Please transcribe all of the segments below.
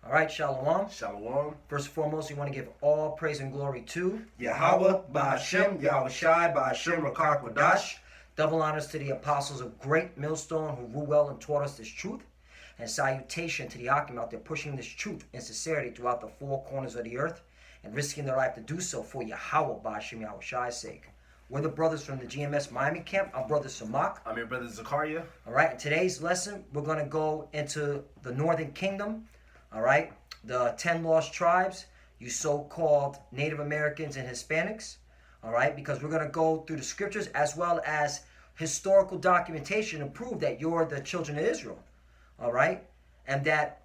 All right, Shalom. Shalom. First and foremost, we want to give all praise and glory to Yahweh, Ba'Hashem, Yahweh Shai, Ba'Hashem, Rakak, Wadash. Double honors to the apostles of Great Millstone who rule well and taught us this truth. And salutation to the Akim out there pushing this truth in sincerity throughout the four corners of the earth and risking their life to do so for Yahweh, Ba'Hashem, Yahweh Shai's sake. We're the brothers from the GMS Miami camp. I'm Brother Samak. I'm your brother Zakaria. All right, in today's lesson, we're going to go into the Northern Kingdom. All right, the 10 lost tribes, you so-called Native Americans and Hispanics. All right, because we're going to go through the scriptures as well as historical documentation to prove that you're the children of Israel. All right, and that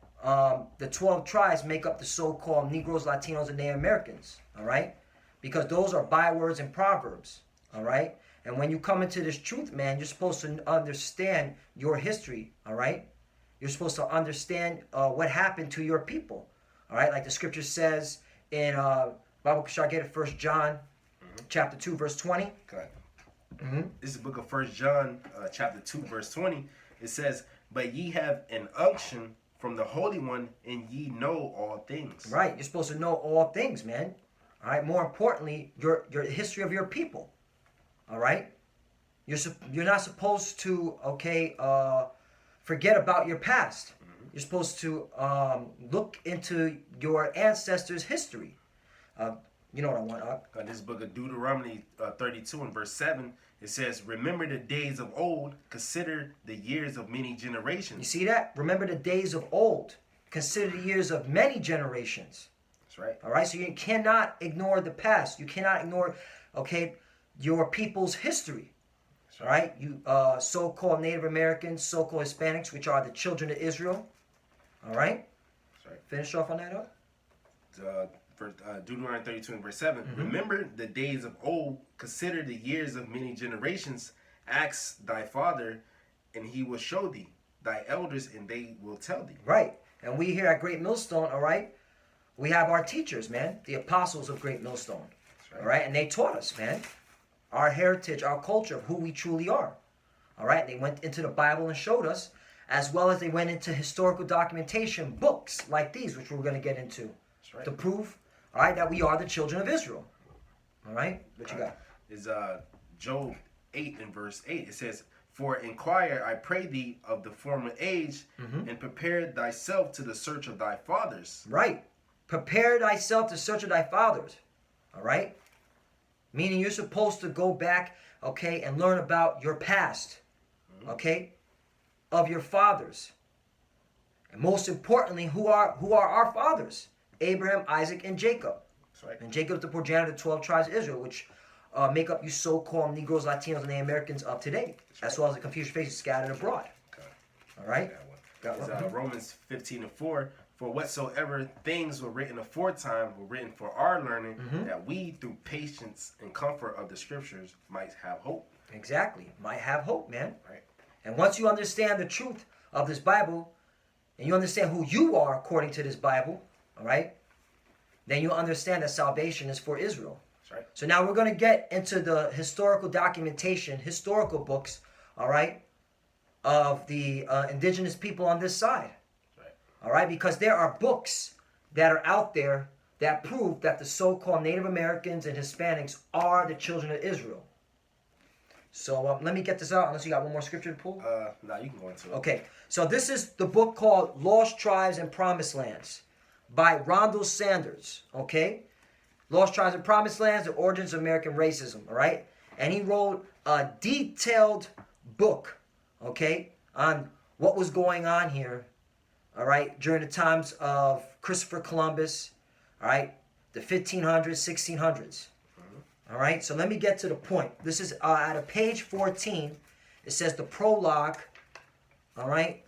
the 12 tribes make up the so-called Negroes, Latinos, and Native Americans. All right, because those are bywords and proverbs. All right, and when you come into this truth, man, you're supposed to understand your history. All right, you're supposed to understand what happened to your people. All right, like the scripture says in Bible Kashar, 1 John chapter 2, verse 20. Correct. This is the book of 1 John chapter 2, verse 20. It says, "But ye have an unction from the Holy One, and ye know all things." Right, you're supposed to know all things, man. All right, more importantly, your history of your people. All right, you're not supposed to forget about your past. You're supposed to look into your ancestors' history. You know what I want. This book of Deuteronomy 32 and verse 7, it says, "Remember the days of old, consider the years of many generations." You see that? Remember the days of old. Consider the years of many generations. That's right. All right, so you cannot ignore the past. You cannot ignore, your people's history. All right, you so-called Native Americans, so-called Hispanics, which are the children of Israel. All right? That's right. Finish off on that up. Deuteronomy 32 and verse 7. "Remember the days of old, consider the years of many generations. Ask thy father, and he will show thee, thy elders, and they will tell thee." Right. And we here at Great Millstone, all right, we have our teachers, man, the apostles of Great Millstone. That's right. All right? And they taught us, man, our heritage, our culture, of who we truly are. All right? They went into the Bible and showed us, as well as they went into historical documentation, books like these, which we're going to get into, right, to prove, all right, that we are the children of Israel. All right? What you got? Is Job 8 and verse 8. It says, "For inquire, I pray thee, of the former age, and prepare thyself to the search of thy fathers." Right. Prepare thyself to search of thy fathers. All right? Meaning you're supposed to go back, and learn about your past, of your fathers. And most importantly, who are our fathers? Abraham, Isaac, and Jacob. That's right. And Jacob, the progenitor of the 12 tribes of Israel, which make up you so-called Negroes, Latinos, and Native Americans of today, as well as the confused faces scattered abroad. Okay. All right? Got one. Romans 15 and 4. "For whatsoever things were written aforetime were written for our learning, that we, through patience and comfort of the scriptures, might have hope." Exactly. Might have hope, man. Right. And once you understand the truth of this Bible, and you understand who you are according to this Bible, all right, then you understand that salvation is for Israel. That's right. So now we're going to get into the historical documentation, historical books, all right, of the indigenous people on this side. That's right. All right, because there are books that are out there that prove that the so-called Native Americans and Hispanics are the children of Israel. So let me get this out, unless you got one more scripture to pull. No, you can go into it. Okay, so this is the book called Lost Tribes and Promised Lands by Rondell Sanders, okay? Lost Tribes and Promised Lands, The Origins of American Racism, all right? And he wrote a detailed book, okay, on what was going on here, all right, during the times of Christopher Columbus, all right, the 1500s, 1600s. All right, so let me get to the point. This is at page 14. It says the prologue, all right,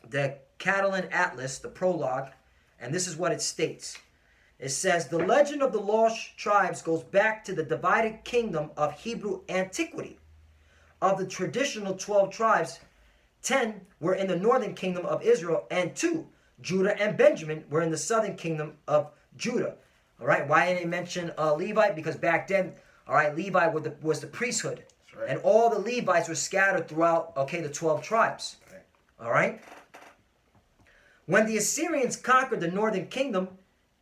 the Catalan Atlas, the prologue, and this is what it states. It says, "The legend of the lost tribes goes back to the divided kingdom of Hebrew antiquity. Of the traditional 12 tribes, 10 were in the northern kingdom of Israel, and 2, Judah and Benjamin, were in the southern kingdom of Judah." All right, why didn't they mention Levite? Because back then, all right, Levi was the priesthood. Right. And all the Levites were scattered throughout, the 12 tribes. Right. All right? When the Assyrians conquered the northern kingdom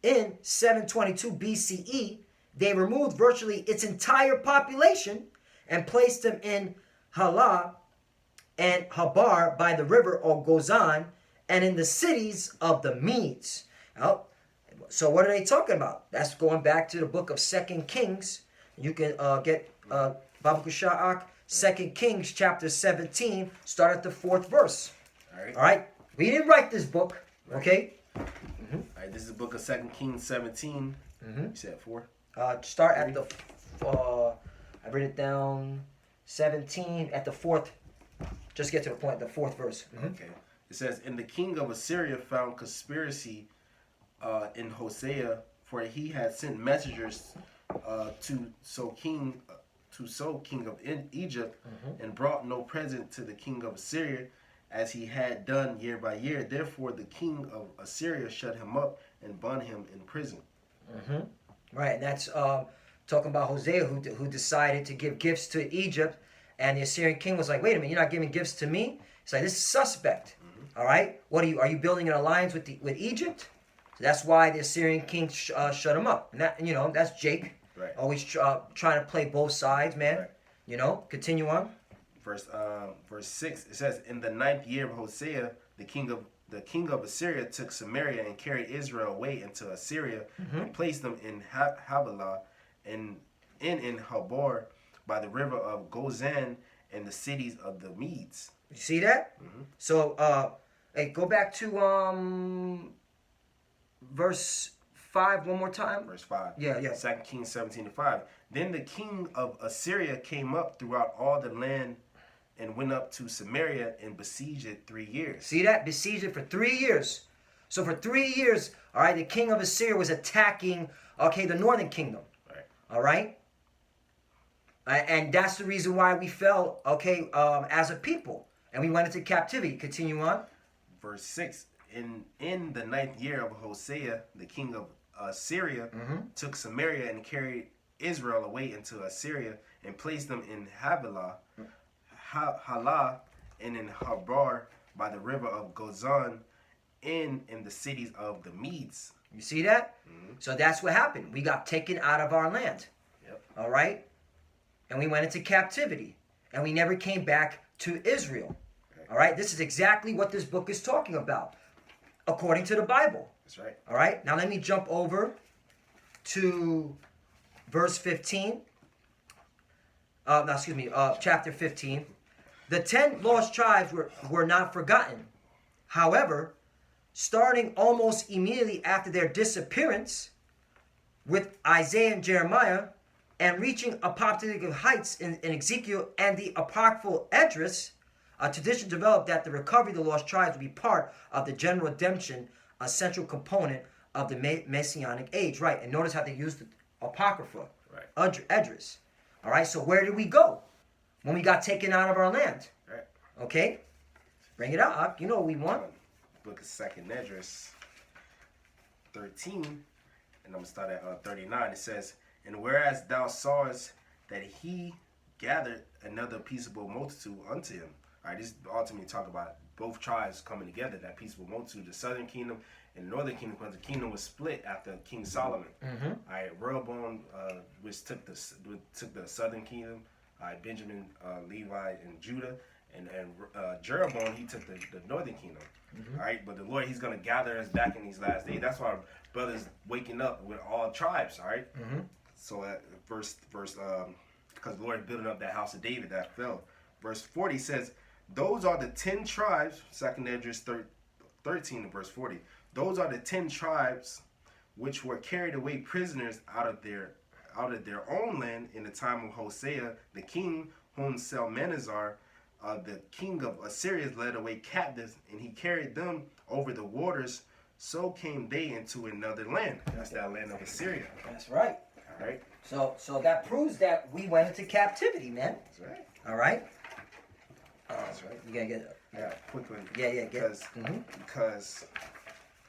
in 722 BCE, they removed virtually its entire population and placed them in Halah and Habar by the river of Gozan and in the cities of the Medes. Oh, so what are they talking about? That's going back to the book of 2 Kings. You can get Baba Kusha'ak, 2 Kings chapter 17, start at the 4th verse. All right? We didn't write this book, okay? Mm-hmm. All right, this is the book of 2 Kings 17. Mm-hmm. You said 4? Start at the, I wrote it down, 17 at the 4th. Just get to the point, the 4th verse. Mm-hmm. Okay. It says, and the king of Assyria found conspiracy in Hosea, for he had sent messengers to so king of Egypt, and brought no present to the king of Assyria, as he had done year by year. Therefore the king of Assyria shut him up and bound him in prison. Mm-hmm. Right, and that's talking about Hosea, who decided to give gifts to Egypt, and the Assyrian king was like, wait a minute, you're not giving gifts to me? He's like, this is suspect. All right, what are you building an alliance with Egypt? So that's why the Assyrian king shut him up. And that, that's Jake. Right. Always trying to play both sides, man. Right. Continue on. Verse 6, it says, in the 9th year of Hosea, the king of Assyria took Samaria and carried Israel away into Assyria, and placed them in Havilah and in Habor by the river of Gozan and the cities of the Medes. You see that? Mm-hmm. So, hey, go back to verse 5 one more time. Verse 5. Yeah. 2 Kings 17:5. Then the king of Assyria came up throughout all the land and went up to Samaria and besieged it 3 years. See that? Besieged it for 3 years. So for 3 years, all right, the king of Assyria was attacking, the northern kingdom. Right. All right? And that's the reason why we fell, as a people. And we went into captivity. Continue on. Verse 6. In the 9th year of Hosea, the king of Assyria took Samaria and carried Israel away into Assyria and placed them in Havilah, and in Habor by the river of Gozan, in the cities of the Medes. You see that? Mm-hmm. So that's what happened. We got taken out of our land. Yep. All right? And we went into captivity. And we never came back to Israel. Okay. All right? This is exactly what this book is talking about, according to the Bible. That's right. All right? Now let me jump over to verse 15. Chapter 15. The 10 lost tribes were not forgotten. However, starting almost immediately after their disappearance with Isaiah and Jeremiah, and reaching apocalyptic heights in Ezekiel and the apocryphal Esdras, a tradition developed that the recovery of the lost tribes would be part of the general redemption, a central component of the Messianic age. Right, and notice how they used the apocrypha, right. Esdras. All right, so where did we go when we got taken out of our land? Right. Okay, bring it up. You know what we want. Book of 2nd Esdras 13, and I'm going to start at 39. It says, and whereas thou sawest that he gathered another peaceable multitude unto him. All right, this ultimately talk about both tribes coming together, that peaceable multitude, the southern kingdom and the northern kingdom, because the kingdom was split after King Solomon. Mm-hmm. All right, Rehoboam, which took the southern kingdom, Benjamin, Levi, and Judah, and Jeroboam, he took the northern kingdom. Mm-hmm. All right, but the Lord, he's going to gather us back in these last days. That's why our brothers waking up with all tribes. All right. Mm-hmm. So at verse, because the Lord building up that house of David that fell. Verse 40 says, those are the 10 tribes, 2nd Esdras 13 and verse 40. Those are the 10 tribes which were carried away prisoners out of their own land in the time of Hosea, the king, whom Salmanazar, the king of Assyria, led away captives, and he carried them over the waters. So came they into another land. That's that land of Assyria. That's right. All right. So that proves that we went into captivity, man. That's right. All right. That's right. You gotta get it. Yeah, quickly. Yeah. Because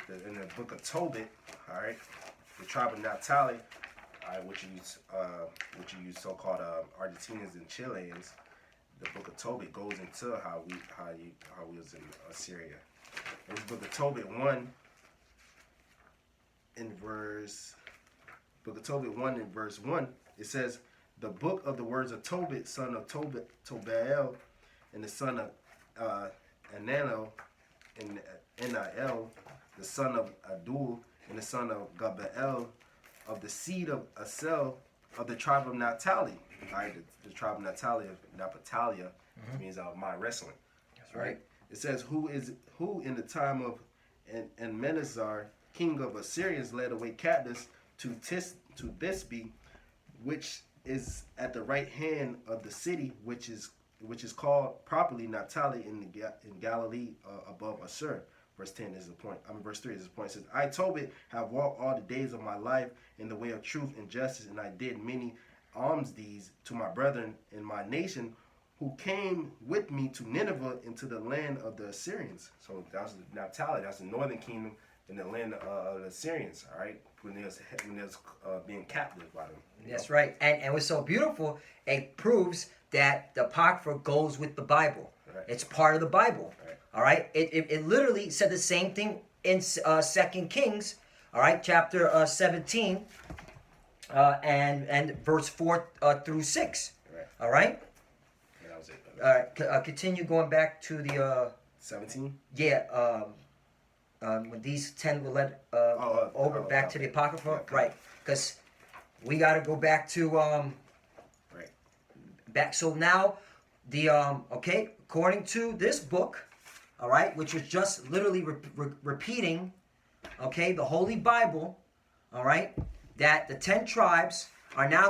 in the book of Tobit, all right, the tribe of Naphtali, all right, which you use so-called Argentinians and Chileans, the book of Tobit goes into how we was in Assyria. in the book of Tobit 1 in verse 1, it says, the book of the words of Tobit, son of Tobael, and the son of Ananel, and Enael, the son of Adul, and the son of Gabael, of the seed of Asel, of the tribe of Naphtali. All right, the tribe of Naphtali, Naphtali, means my wrestling. That's right. It says, who in the time of Menazar, king of Assyrians, led away captives to Thisbe, which is at the right hand of the city, which is called properly Naphtali in Galilee above Assur. Verse 10 is the point. Verse 3 is the point. It says, I, Tobit, have walked all the days of my life in the way of truth and justice, and I did many alms deeds to my brethren in my nation, who came with me to Nineveh into the land of the Assyrians. So that's Naphtali. That's the northern kingdom in the land of the Assyrians. All right, when they was being captive by them. That's right. And what's so beautiful, it proves that the Apocrypha goes with the Bible. Right. It's part of the Bible. Right. All right. It literally said the same thing in 2 Kings. All right, chapter 17, and verse 4 through 6. Right. All right. Yeah, that was it. All right. Continue going back to the 17. Yeah. When these 10 were led back to the Apocrypha, Yeah, right? Because we got to go back to right. back. So now the according to this book, all right, which was just literally repeating, okay, the Holy Bible, all right, that the 10 tribes are now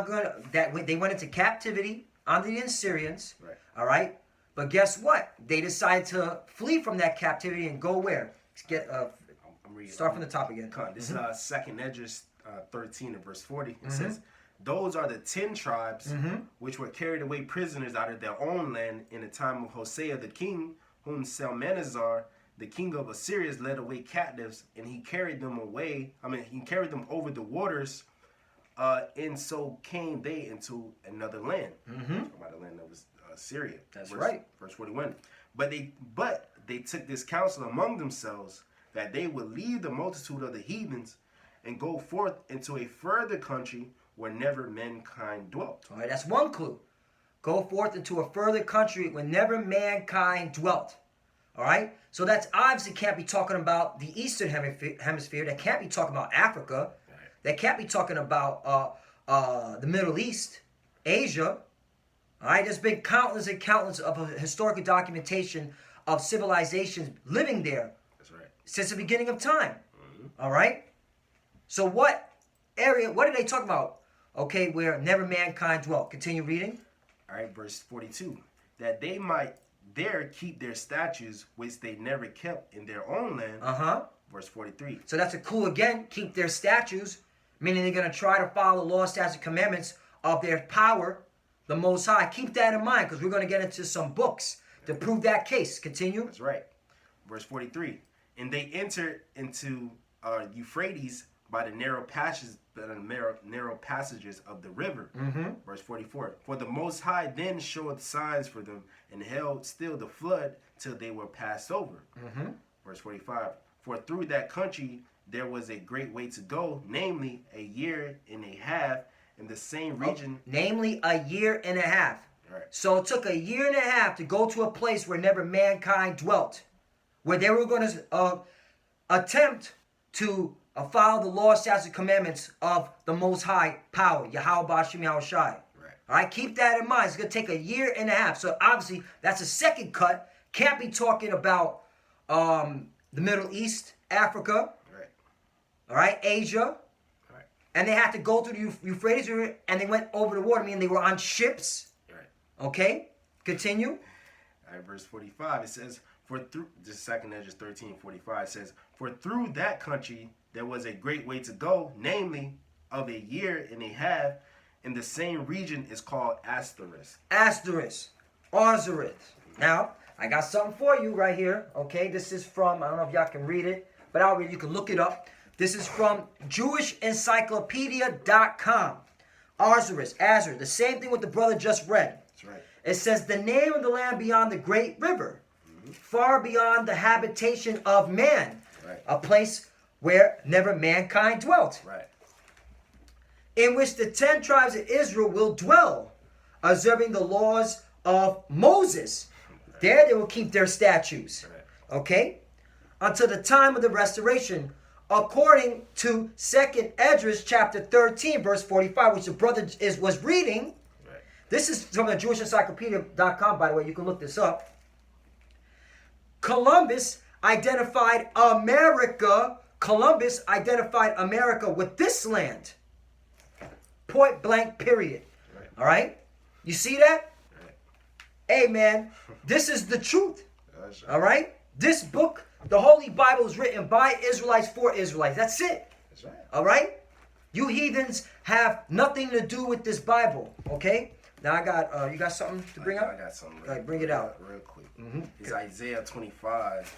they went into captivity under the Assyrians, Right. all right. But guess what? They decided to flee from that captivity and go where? I'm reading. Start from the top again. This is 2nd Esdras 13 and verse 40. It says, those are the 10 tribes which were carried away prisoners out of their own land in the time of Hosea the king, whom Salmanazar, the king of Assyria, led away captives, and he carried them away. He carried them over the waters, and so came they into another land. About the land of Syria. That's right. Verse 41. But they took this counsel among themselves, that they would leave the multitude of the heathens and go forth into a further country where never mankind dwelt. All right, that's one clue. Go forth into a further country where never mankind dwelt. All right? So that's obviously can't be talking about the Eastern Hemisphere. That can't be talking about Africa. Right. That can't be talking about the Middle East, Asia. All right? There's been countless and countless of historical documentation of civilizations living there. That's right. Since the beginning of time. All right? So what are they talking about? Okay, where never mankind dwelt. Continue reading. All right, verse 42. That they might there keep their statutes, which they never kept in their own land. Verse 43. So that's a clue again. Keep their statutes, meaning they're going to try to follow the law, statutes, and commandments of their power, the Most High. Keep that in mind, because we're going to get into some books to prove that case. Continue. That's right. Verse 43. And they entered into Euphrates by the narrow passages of the river. Verse 44. For the Most High then showed signs for them, and held still the flood till they were passed over. Verse 45. For through that country there was a great way to go, namely a year and a half, in the same region. Namely a year and a half. Right. So it took a year and a half to go to a place where never mankind dwelt, where they were going to attempt to follow the law, statutes, and commandments of the Most High power, Yahweh Bashim Yahushai. Right. All right, keep that in mind. It's going to take a year and a half. So obviously, that's a second cut. Can't be talking about the Middle East, Africa, Right. all right, Asia. Right. And they had to go through the Euphrates River, and they went over the water, meaning they were on ships. Right. Okay, continue. All right, verse 45, it says, for through, this is 2nd Esdras 13:45, says, for through that country there was a great way to go, namely of a year and a half, in the same region is called Asteris. Arzareth. Now, I got something for you right here. Okay, this is from, I don't know if y'all can read it, but I'll read it. You can look it up. This is from JewishEncyclopedia.com. Arzareth, the same thing what the brother just read. That's right. It says the name of the land beyond the great river. far beyond the habitation of man, Right. a place where never mankind dwelt, Right. in which the 10 tribes of Israel will dwell, observing the laws of Moses. There they will keep their statutes. Right. Okay? Until the time of the restoration, according to 2nd Esdras chapter 13, verse 45, which the brother was reading. Right. This is from the JewishEncyclopedia.com, by the way. You can look this up. Columbus identified America. Columbus identified America with this land. Point blank, period. Right. All right? You see that? Right. Hey, man, this is the truth. That's right. All right? This book, the Holy Bible, is written by Israelites for Israelites. That's it. That's right. All right? You heathens have nothing to do with this Bible. Okay? Now I got, you got something to bring up? I got something. All right, bring it out. Real quick. Mhm. It's Isaiah 25.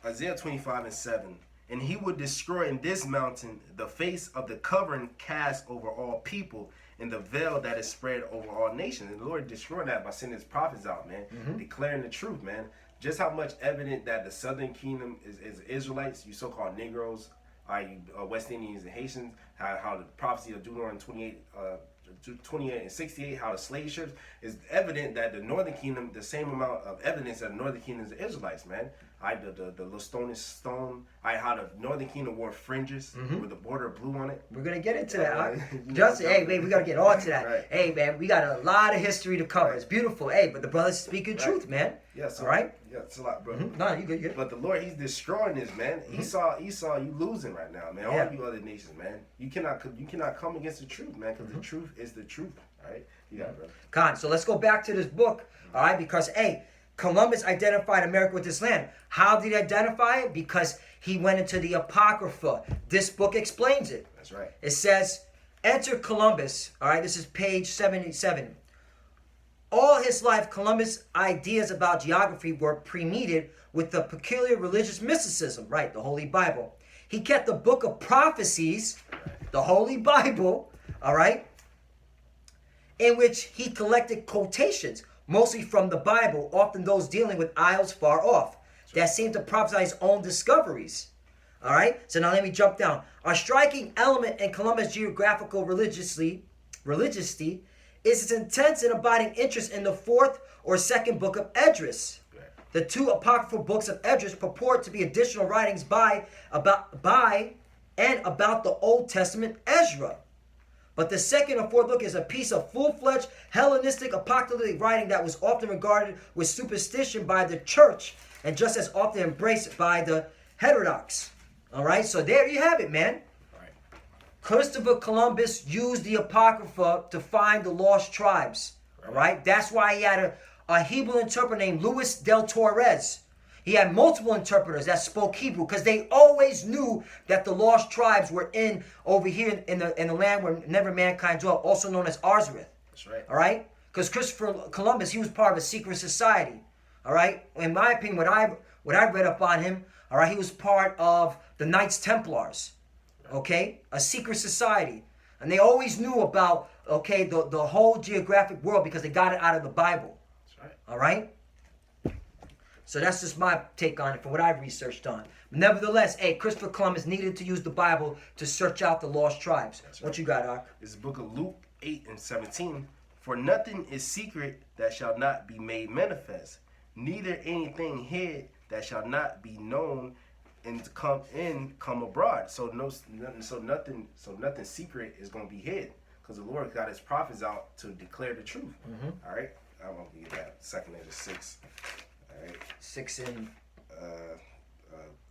Isaiah 25 and 7. And he would destroy in this mountain the face of the covering cast over all people, and the veil that is spread over all nations. And the Lord destroyed that by sending his prophets out, man, declaring the truth, man. Just how much evident that the southern kingdom is Israelites, you so-called Negroes, you West Indians and Haitians, how the prophecy of Deuteronomy 28 and 68, how the slave ships, is evident that the northern kingdom, the same amount of evidence that the northern kingdom is the Israelites, man. The little stone, how the northern kingdom wore fringes with the border of blue on it. We're going to get into that. Right. Just, hey, man, we got to get on to that. Right. Hey, man, we got a lot of history to cover. Right. It's beautiful. Hey, but the brother's speaking Right. truth, man. Yeah, so, all right? Yeah, it's a lot, bro. No, you good, you good. But the Lord, he's destroying this, man. Esau, you losing right now, man. Yeah. All you other nations, man. You cannot come against the truth, man, because the truth is the truth, all right? You got it, bro. Con, so let's go back to this book, all right? Because, hey, Columbus identified America with this land. How did he identify it? Because he went into the Apocrypha. This book explains it. That's right. It says, enter Columbus, all right? This is page 77. All his life, Columbus' ideas about geography were preceded with the peculiar religious mysticism, right? The Holy Bible. He kept the book of prophecies, the Holy Bible, all right? In which he collected quotations, mostly from the Bible, often those dealing with isles far off, that seemed to prophesy his own discoveries. All right? So now let me jump down. A striking element in Columbus' geographical religiously is his intense and abiding interest in the 4th or 2nd book of Esdras. The 2 apocryphal books of Esdras purport to be additional writings by and about the Old Testament Ezra. But the 2nd or 4th book is a piece of full-fledged Hellenistic apocalyptic writing that was often regarded with superstition by the church and just as often embraced by the heterodox. All right, so there you have it, man. Right. Christopher Columbus used the Apocrypha to find the lost tribes. All right, that's why he had a Hebrew interpreter named Luis del Torres. He had multiple interpreters that spoke Hebrew because they always knew that the lost tribes were over here in the land where never mankind dwelt, also known as Arzareth. That's right. All right? Because Christopher Columbus, he was part of a secret society. All right? In my opinion, what I read up on him, all right, he was part of the Knights Templars. Okay? A secret society. And they always knew about, okay, the whole geographic world because they got it out of the Bible. That's right. All right? So that's just my take on it from what I've researched on. Nevertheless, hey, Christopher Columbus needed to use the Bible to search out the lost tribes. That's right. What you got, Ak? This is the book of Luke 8 and 17. For nothing is secret that shall not be made manifest, neither anything hid that shall not be known and come abroad. So nothing secret is going to be hid because the Lord got his prophets out to declare the truth. All right, I'm going to get that. 2nd Esdras 6. All right. 6 and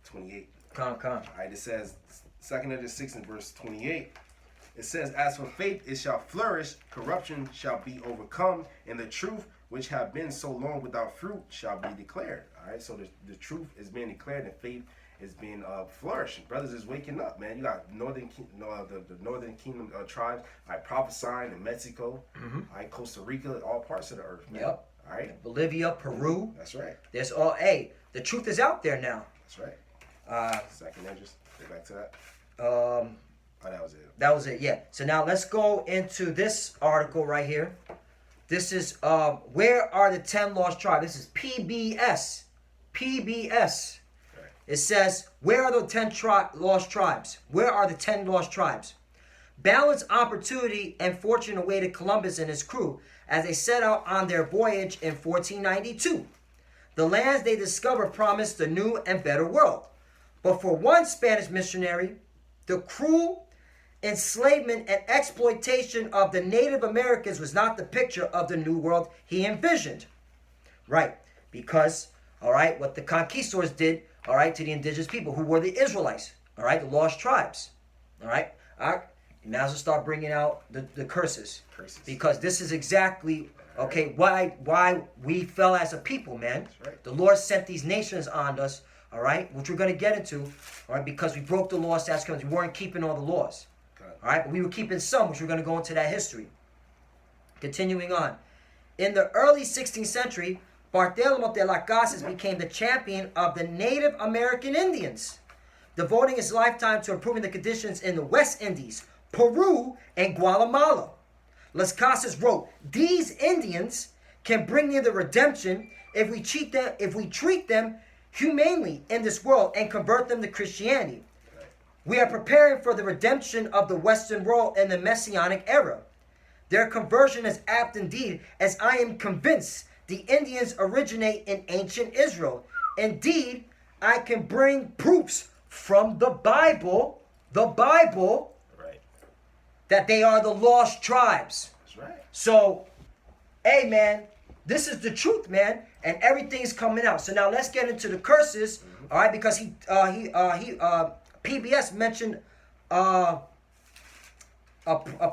28. Come. All right, it says 2nd Esdras 6 and verse 28. It says, as for faith, it shall flourish, corruption shall be overcome, and the truth, which have been so long without fruit, shall be declared. All right, so the truth is being declared, and faith is being flourishing. Brothers is waking up, man. You got the northern kingdom tribes, prophesying in Mexico, Costa Rica, all parts of the earth, man. Yep. All right, Bolivia, Peru. that's right. There's all. Hey, the truth is out there now. That's right. 2nd Esdras. Get back to that. Oh, that was it. That was it. Yeah. So now let's go into this article right here. This is where are the 10 lost tribes? This is PBS. PBS. It says, where are the 10 lost tribes? Where are the 10 lost tribes? Balance, opportunity, and fortune awaited Columbus and his crew as they set out on their voyage in 1492. The lands they discovered promised a new and better world. But for one Spanish missionary, the cruel enslavement and exploitation of the Native Americans was not the picture of the new world he envisioned. Right, because, all right, what the conquistadors did, all right, to the indigenous people, who were the Israelites, all right, the lost tribes, all right. You might as well start bringing out the curses. Because this is exactly, okay, why we fell as a people, man. Right. The Lord sent these nations on us, all right, which we're going to get into, all right, because we broke the law, statutes, commandments. We weren't keeping all the laws, all right, but we were keeping some, which we're going to go into that history. Continuing on. In the early 16th century, Bartolomé de las Casas became the champion of the Native American Indians, devoting his lifetime to improving the conditions in the West Indies, Peru, and Guatemala. Las Casas wrote, "These Indians can bring near the redemption if we treat them humanely in this world and convert them to Christianity. We are preparing for the redemption of the Western world in the Messianic era. Their conversion is apt indeed, as I am convinced the Indians originate in ancient Israel. Indeed, I can bring proofs from the Bible, Right. that they are the lost tribes." That's right. So, hey man, this is the truth, man, and everything's coming out. So now let's get into the curses, all right? Because PBS mentioned a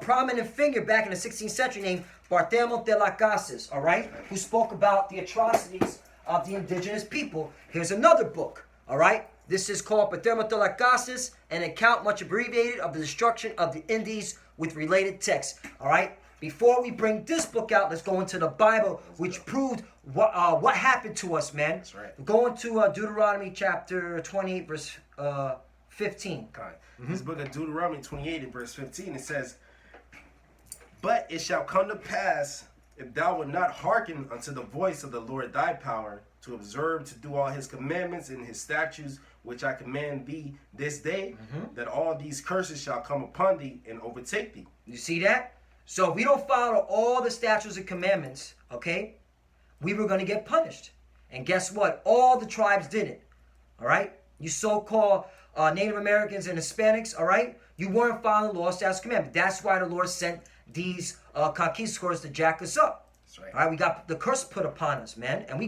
prominent figure back in the 16th century named Bartolomé de las Casas, all right, who spoke about the atrocities of the indigenous people. Here's another book, all right? This is called Bartolomé de las Casas, an account much abbreviated of the destruction of the Indies with related texts, all right? Before we bring this book out, let's go into the Bible, which proved what happened to us, man. That's right. We're going to Deuteronomy chapter 28, verse 15. This book of Deuteronomy 28 and verse 15, it says, "But it shall come to pass, if thou wilt not hearken unto the voice of the Lord thy power, to observe to do all his commandments and his statutes, which I command thee this day, that all these curses shall come upon thee and overtake thee." You see that? So if we don't follow all the statutes and commandments, okay, we were going to get punished. And guess what? All the tribes did it. All right? You so-called Native Americans and Hispanics, all right? You weren't following the law, statutes, commandments. That's why the Lord sent these conquistadors to jack us up. That's right. All right? We got the curse put upon us, man. And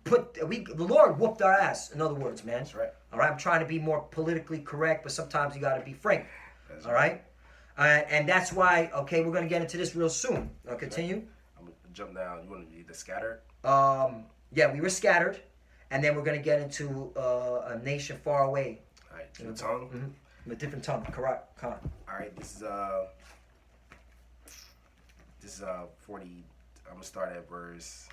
the Lord whooped our ass, in other words, man. That's right. All right? I'm trying to be more politically correct, but sometimes you got to be frank. That's all right? And that's why, okay, we're going to get into this real soon. Continue. I'm going to jump down. You want to be the scattered? Yeah, we were scattered. And then we're going to get into a nation far away. All right, different tongue. Mm-hmm. A different tongue, correct. Con. All right, this is 40. I'm gonna start at verse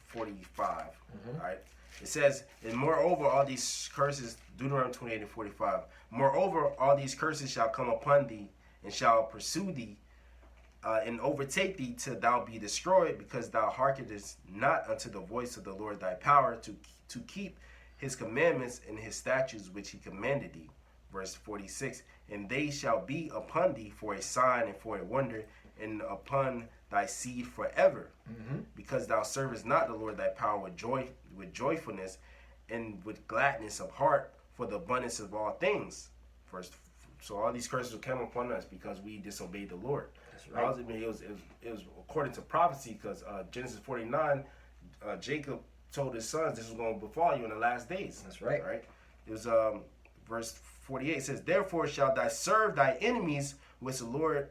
45. All right, it says, "And moreover, all these curses," Deuteronomy 28 and 45. "Moreover, all these curses shall come upon thee, and shall pursue thee, and overtake thee till thou be destroyed, because thou hearkenest not unto the voice of the Lord thy power, to keep his commandments and his statutes which he commanded thee." Verse 46, "And they shall be upon thee for a sign and for a wonder, and upon thy seed forever, because thou servest not the Lord thy power with joyfulness and with gladness of heart, for the abundance of all things." So all these curses will come upon us because we disobeyed the Lord. That's right. It was according to prophecy, because Genesis 49, Jacob told his sons, "This is going to befall you in the last days." That's right. Right. It was verse 48 says, "Therefore shalt thou serve thy enemies, which the Lord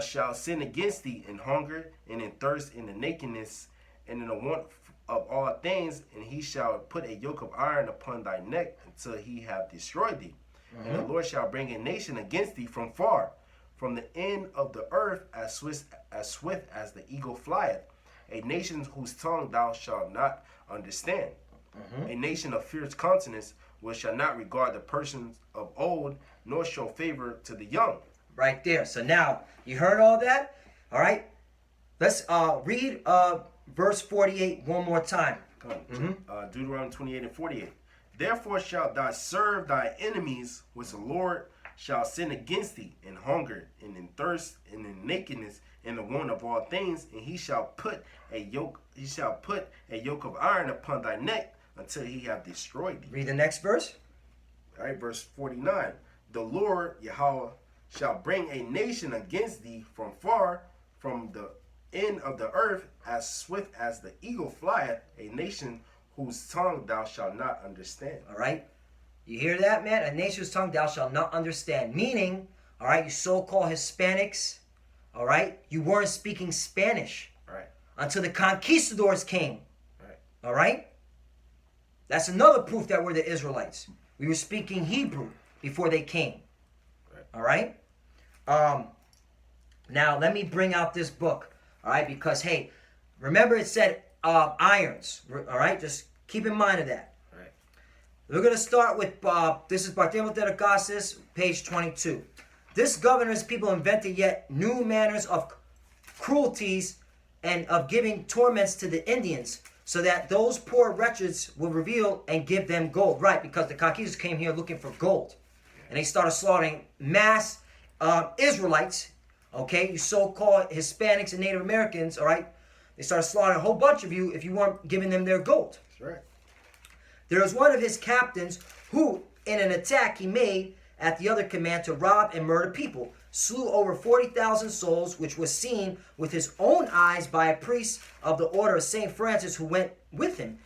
shall send against thee, in hunger and in thirst, in the nakedness and in the want of all things, and he shall put a yoke of iron upon thy neck until he have destroyed thee. And the Lord shall bring a nation against thee from far, from the end of the earth, as swift as the eagle flieth, a nation whose tongue thou shalt not understand, a nation of fierce countenance, which shall not regard the persons of old, nor show favor to the young." Right there. So now, you heard all that? All right? Let's read verse 48 one more time. Come on. Deuteronomy 28 and 48. Therefore shalt thou serve thy enemies, which the Lord shall send against thee, in hunger, and in thirst, and in nakedness, and the want of all things, and he shall put a yoke of iron upon thy neck until he have destroyed thee. Read the next verse. All right, verse 49. The Lord Yahweh shall bring a nation against thee from far, from the end of the earth, as swift as the eagle flieth, a nation whose tongue thou shalt not understand. All right. You hear that, man? A nation's tongue thou shalt not understand. Meaning, all right, you so-called Hispanics, all right, you weren't speaking Spanish Right. until the conquistadors came. Right. All right? That's another proof that we're the Israelites. We were speaking Hebrew before they came. Right. All right? Now, let me bring out this book. All right? Because, hey, remember it said irons. All right? Just keep in mind of that. Right. We're going to start with, this is Bartholomew de Casas, page 22. This governor's people invented yet new manners of cruelties and of giving torments to the Indians, so that those poor wretches will reveal and give them gold. Right, because the conquistadors came here looking for gold. And they started slaughtering mass Israelites, okay, you so-called Hispanics and Native Americans, all right? They started slaughtering a whole bunch of you if you weren't giving them their gold. That's right. There was one of his captains who, in an attack he made at the other command to rob and murder people, slew over 40,000 souls, which was seen with his own eyes by a priest of the order of St. Francis who went with him,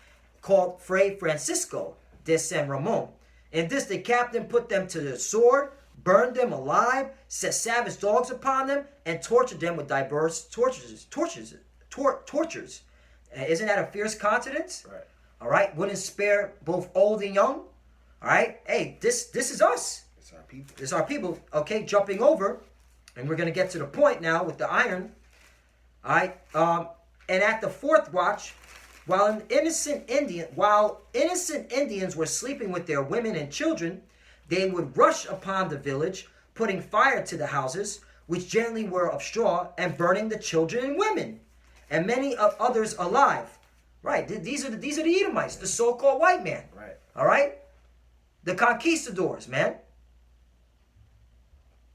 called Fray Francisco de San Ramon. In this the captain put them to the sword, burned them alive, set savage dogs upon them, and tortured them with diverse tortures. Isn't that a fierce countenance? Right. All right, wouldn't spare both old and young. All right, hey, this is us. It's our people. This is our people. Okay, jumping over, and we're gonna get to the point now with the iron. All right, and at the fourth watch, while innocent Indians were sleeping with their women and children, they would rush upon the village, putting fire to the houses, which generally were of straw, and burning the children and women, and many of others alive. Right, these are the Edomites, the so-called white man. Right. All right, the conquistadors, man.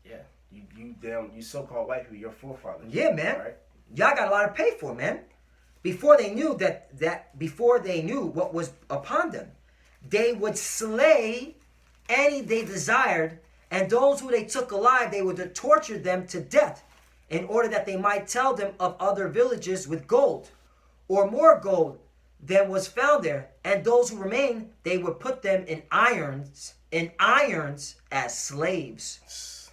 Yeah. You so-called white people, your forefathers. Yeah, man. Right. Y'all got a lot to pay for, man. Before they knew before they knew what was upon them, they would slay any they desired, and those who they took alive, they would torture them to death, in order that they might tell them of other villages with gold, or more gold than was found there. And those who remained, they would put them in irons as slaves.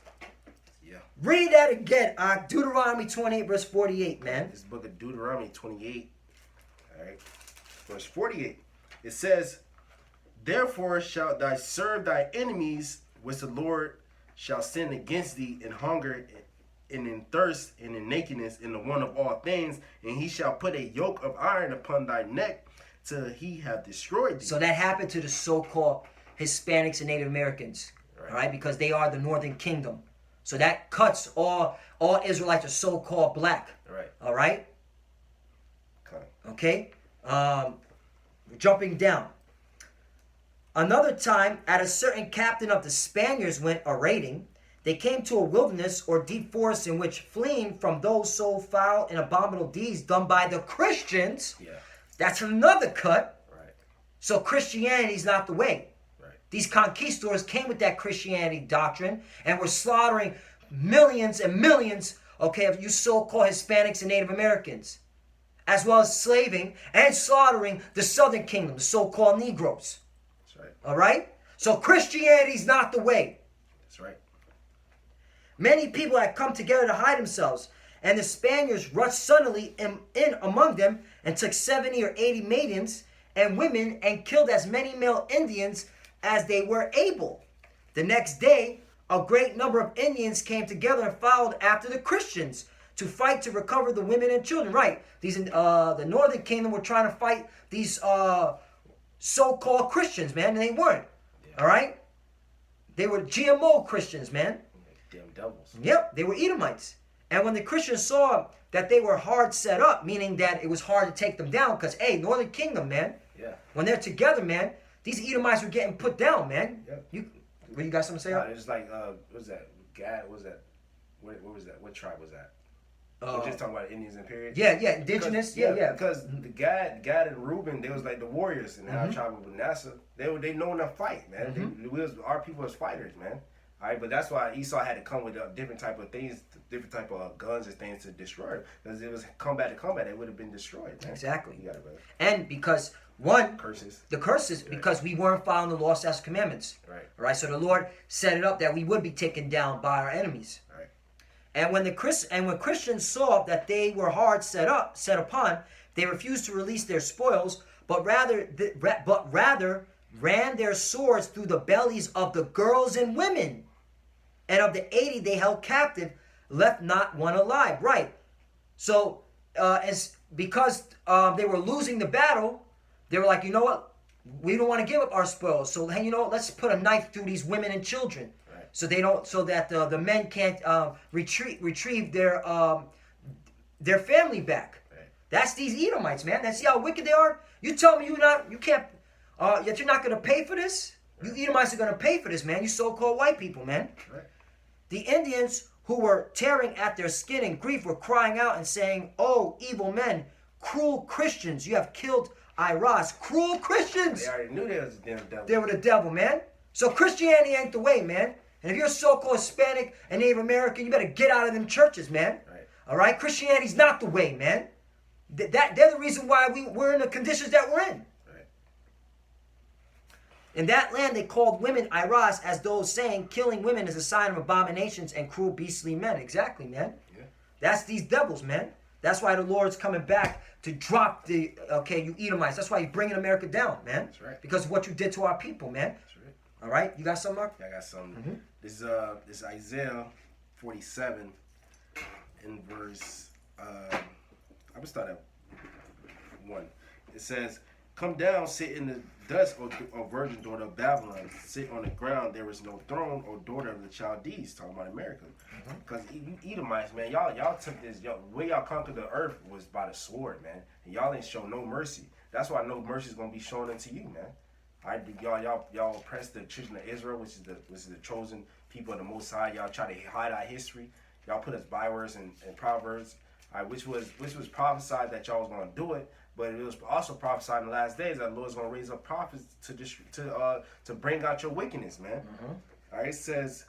Yeah. Read that again, Deuteronomy 28, verse 48, man. This book of Deuteronomy 28, all right, verse 48. It says, therefore shalt thou serve thy enemies, which the Lord shall send against thee in hunger and in thirst and in nakedness and the want of all things, and he shall put a yoke of iron upon thy neck till he have destroyed thee. So that happened to the so-called Hispanics and Native Americans, Right. all right, because they are the northern kingdom. So that cuts all Israelites are so-called black. Right. All right? Okay. Okay? Jumping down. Another time, at a certain captain of the Spaniards went a-raiding, they came to a wilderness or deep forest in which, fleeing from those so foul and abominable deeds done by the Christians, Yeah. that's another cut. Right. So Christianity is not the way. Right. These conquistadors came with that Christianity doctrine and were slaughtering millions and millions, okay, of you so-called Hispanics and Native Americans, as well as slaving and slaughtering the southern kingdom, the so-called Negroes. That's right. All right? So Christianity is not the way. That's right. Many people had come together to hide themselves, and the Spaniards rushed suddenly in among them and took 70 or 80 maidens and women and killed as many male Indians as they were able. The next day, a great number of Indians came together and followed after the Christians to fight to recover the women and children. Right, these the northern kingdom were trying to fight these so-called Christians, man, and they weren't. Yeah. All right, they were GMO Christians, man. Damn devils. Yep, they were Edomites. And when the Christians saw that they were hard set up, meaning that it was hard to take them down, because, hey, Northern Kingdom, man, Yeah. when they're together, man, these Edomites were getting put down, man. Yep. You got something to say? Nah, it's like, what was that? Gad, what was that? What was that? What tribe was that? We're just talking about Indians and periods. Yeah, indigenous. Yeah. Because the Gad and Reuben, they was like the warriors in the tribe of Manasseh. They know enough to fight, man. Our people was fighters, man. All right, but that's why Esau had to come with different type of things, different type of guns and things to destroy it. Because it was combat to combat, it would have been destroyed, man. Exactly. You got it, brother. And because the curses, right. because we weren't following the law, statutes, commandments. Right. Right. So the Lord set it up that we would be taken down by our enemies. Right. And when Christians saw that they were hard set upon, they refused to release their spoils, but rather ran their swords through the bellies of the girls and women. And of the 80 they held captive, left not one alive. Right. So because they were losing the battle, they were like, you know what? We don't want to give up our spoils. So, hey, you know what? Let's put a knife through these women and children. Right. So that the men can't retrieve their family back. Right. That's these Edomites, man. That's how wicked they are. You tell me that you're not going to pay for this? Right. You Edomites are going to pay for this, man. You so-called white people, man. Right. The Indians who were tearing at their skin in grief were crying out and saying, "Oh, evil men, cruel Christians, you have killed Iras." Cruel Christians! They already knew they was the damn devil. They were the devil, man. So Christianity ain't the way, man. And if you're so-called Hispanic and Native American, you better get out of them churches, man. Right. All right? Christianity's not the way, man. They're the reason why we're in the conditions that we're in. In that land, they called women Iras, as those saying killing women is a sign of abominations and cruel, beastly men. Exactly, man. Yeah. That's these devils, man. That's why the Lord's coming back to drop you Edomites. That's why he's bringing America down, man. That's right. Because of what you did to our people, man. That's right. All right? You got something, Mark? Yeah, I got something. Mm-hmm. This is Isaiah 47 in verse, I'm going to start at 1. It says, "Come down, sit in the dust, O virgin daughter of Babylon. Sit on the ground, there is no throne, O daughter of the Chaldees." Talking about America. Because you Edomites, man, y'all took this, way y'all conquered the earth was by the sword, man. And y'all ain't show no mercy. That's why no mercy is going to be shown unto you, man. All right, y'all oppressed the children of Israel, which is the chosen people of the Most High. Y'all try to hide our history. Y'all put us bywords and proverbs, all right, which was prophesied that y'all was going to do it. But it was also prophesied in the last days that the Lord's going to raise up prophets to bring out your wickedness, man. All right, it says,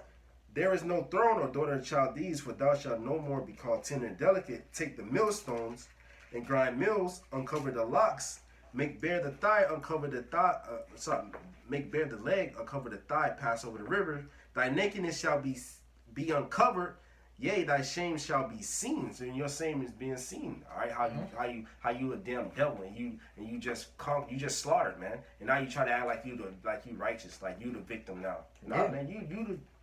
"There is no throne, O daughter of Chaldees, for thou shalt no more be called tender and delicate. Take the millstones and grind mills, uncover the locks, make bare the thigh, uncover the thigh. Make bare the leg, uncover the thigh, pass over the river. Thy nakedness shall be uncovered. Yea, thy shame shall be seen." So your shame is being seen. All right, how you a damn devil and you just slaughtered, man. And now you try to act like you righteous, like you the victim now. Nah, man,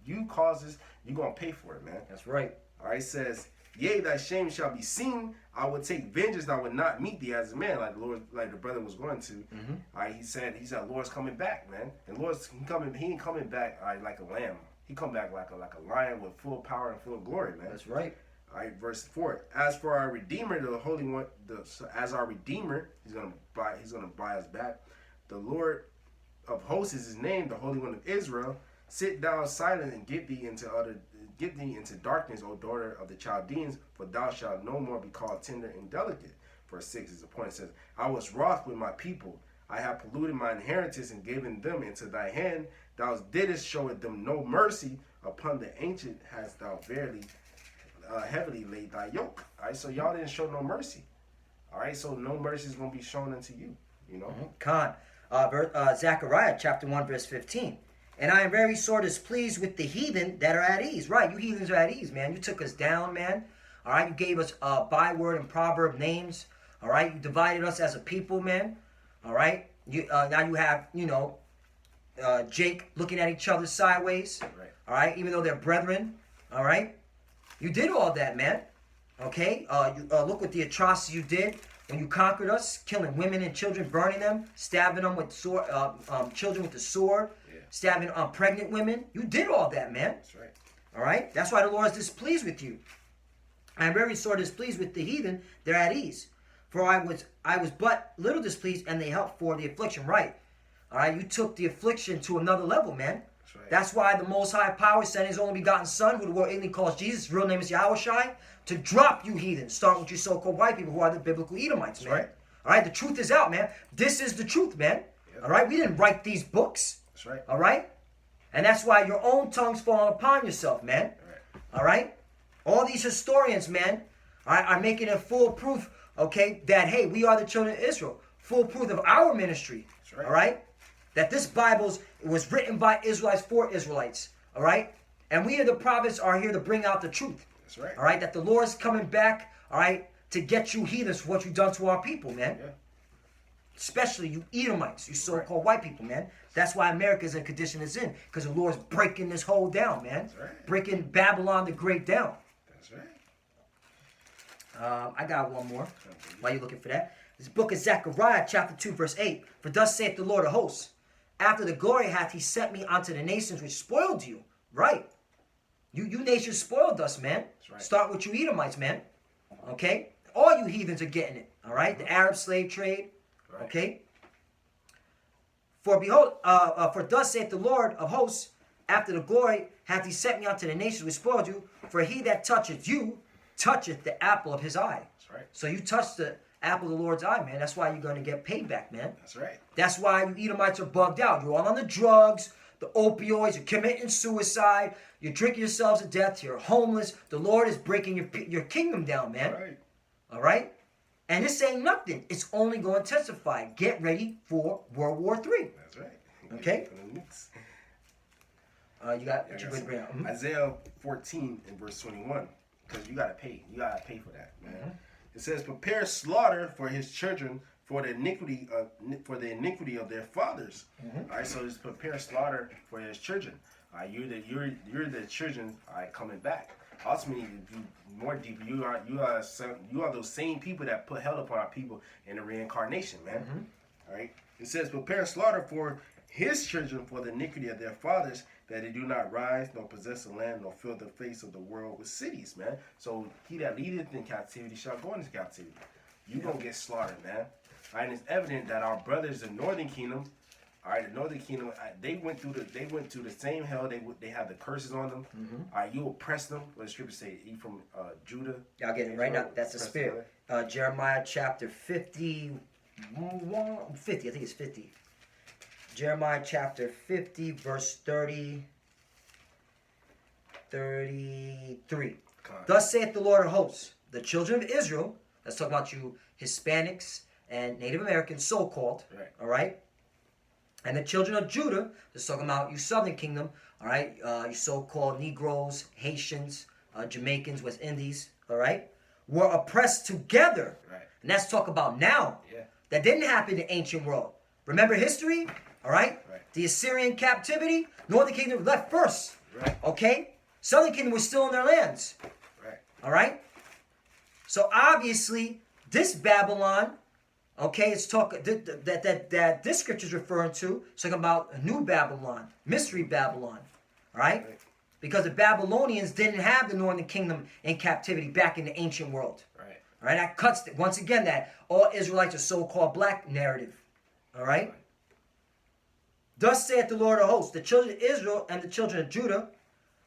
you causes, you gonna pay for it, man. That's right. All right, it says, "Yea, thy shame shall be seen. I will take vengeance. I will not meet thee as a man," like the Lord, like the brother was going to. All right, he said, "Lord's coming back, man. And he ain't coming back, all right, like a lamb. He come back like a lion with full power and full glory, man." That's right. All right, verse 4. "As for our Redeemer, the Holy One, as our Redeemer, he's gonna buy us back. The Lord of hosts is his name, the Holy One of Israel. Sit down silent and get thee into darkness, O daughter of the Chaldeans, for thou shalt no more be called tender and delicate." Verse 6 is the point. It says, "I was wroth with my people. I have polluted my inheritance and given them into thy hand. Thou didst show them no mercy. Upon the ancient hast thou verily heavily laid thy yoke." All right, so y'all didn't show no mercy. All right, so no mercy is going to be shown unto you, you know. Zechariah chapter 1 verse 15. "And I am very sore displeased with the heathen that are at ease." Right, you heathens are at ease, man. You took us down, man. All right, you gave us byword and proverb names. All right, you divided us as a people, man. All right, now you have, Jake looking at each other sideways. Right. All right, even though they're brethren. All right, you did all that, man. Okay, look what the atrocities you did when you conquered us, killing women and children, burning them, stabbing them with sword, children with the sword, stabbing pregnant women. You did all that, man. That's right. All right, that's why the Lord is displeased with you. I am very sore displeased with the heathen, they're at ease. For I was but little displeased, and they helped for the affliction. Right. All right, you took the affliction to another level, man. That's right. That's why the Most High Power sent His only begotten Son, who the world ignorantly calls Jesus, his real name is Yahushai, to drop you heathens, starting with you so-called white people who are the biblical Edomites, man. Right. All right, the truth is out, man. This is the truth, man. Yep. All right, we didn't write these books. That's right. All right, and that's why your own tongue's falling upon yourself, man. Right. All right, all these historians, man, are making it full proof, okay, that hey, we are the children of Israel, full proof of our ministry. That's right. All right. That this Bible was written by Israelites for Israelites, all right? And we, the prophets, are here to bring out the truth. That's right. All right? That the Lord's coming back, all right, to get you heathens for what you've done to our people, man. Yeah. Especially you Edomites, you so-called white people, man. That's why America's in the condition it's in, because the Lord's breaking this whole down, man. That's right. Breaking Babylon the Great down. That's right. I got one more while you're looking for that. This book of Zechariah, chapter 2, verse 8. For thus saith the Lord of hosts, after the glory hath he sent me unto the nations which spoiled you. Right. You nations spoiled us, man. That's right. Start with you Edomites, man. Okay? All you heathens are getting it. All right? The Arab slave trade. Right. Okay? For behold, for thus saith the Lord of hosts, after the glory hath he sent me unto the nations which spoiled you. For he that toucheth you, toucheth the apple of his eye. That's right. So you touch the apple of the Lord's eye, man. That's why you're going to get payback, man. That's right. That's why you Edomites are bugged out. You're all on the drugs, the opioids, you're committing suicide, you're drinking yourselves to death, you're homeless. The Lord is breaking your kingdom down, man. Right. All right? And this ain't nothing. It's only going to intensify. Get ready for World War III. That's right. Okay? You got what I you got going to bring some. out? Isaiah 14 and verse 21. Because you got to pay. You got to pay for that, man. Mm-hmm. It says, prepare slaughter for his children for the iniquity of their fathers. Mm-hmm. All right, so just prepare slaughter for his children. All right, you're the children. All right, coming back. Ultimately, if you more deep, you are those same people that put hell upon our people in the reincarnation, man. Mm-hmm. All right, it says prepare slaughter for his children for the iniquity of their fathers, that they do not rise nor possess the land nor fill the face of the world with cities, man. So he that leadeth in captivity shall go into captivity. You gonna get slaughtered, man. All right, and it's evident that our brothers, the northern kingdom, all right, the northern kingdom, they went through the same hell. They had the curses on them. Mm-hmm. All right, you oppress them. What the scripture say? Eat from Judah. Y'all getting it right now. That's the spirit. Jeremiah chapter 50. I think it's 50. Jeremiah chapter 50, verse 33. Thus saith the Lord of hosts, the children of Israel, let's talk about you Hispanics and Native Americans, so-called, Right. all right? And the children of Judah, let's talk about you Southern Kingdom, all right? You so-called Negroes, Haitians, Jamaicans, West Indies, all right? Were oppressed together. Right. And that's talk about now. Yeah. That didn't happen in the ancient world. Remember history? All right? Right. The Assyrian captivity, Northern Kingdom left first. Right. Okay? Southern Kingdom was still in their lands. Right. All right? So obviously, this Babylon, okay, it's talking that this scripture is referring to, it's talking about a new Babylon, mystery Babylon. All right? Right. Because the Babylonians didn't have the Northern Kingdom in captivity back in the ancient world. Right. All right, that cuts, once again, that all Israelites are so-called black narrative. All right? Thus saith the Lord of hosts, the children of Israel and the children of Judah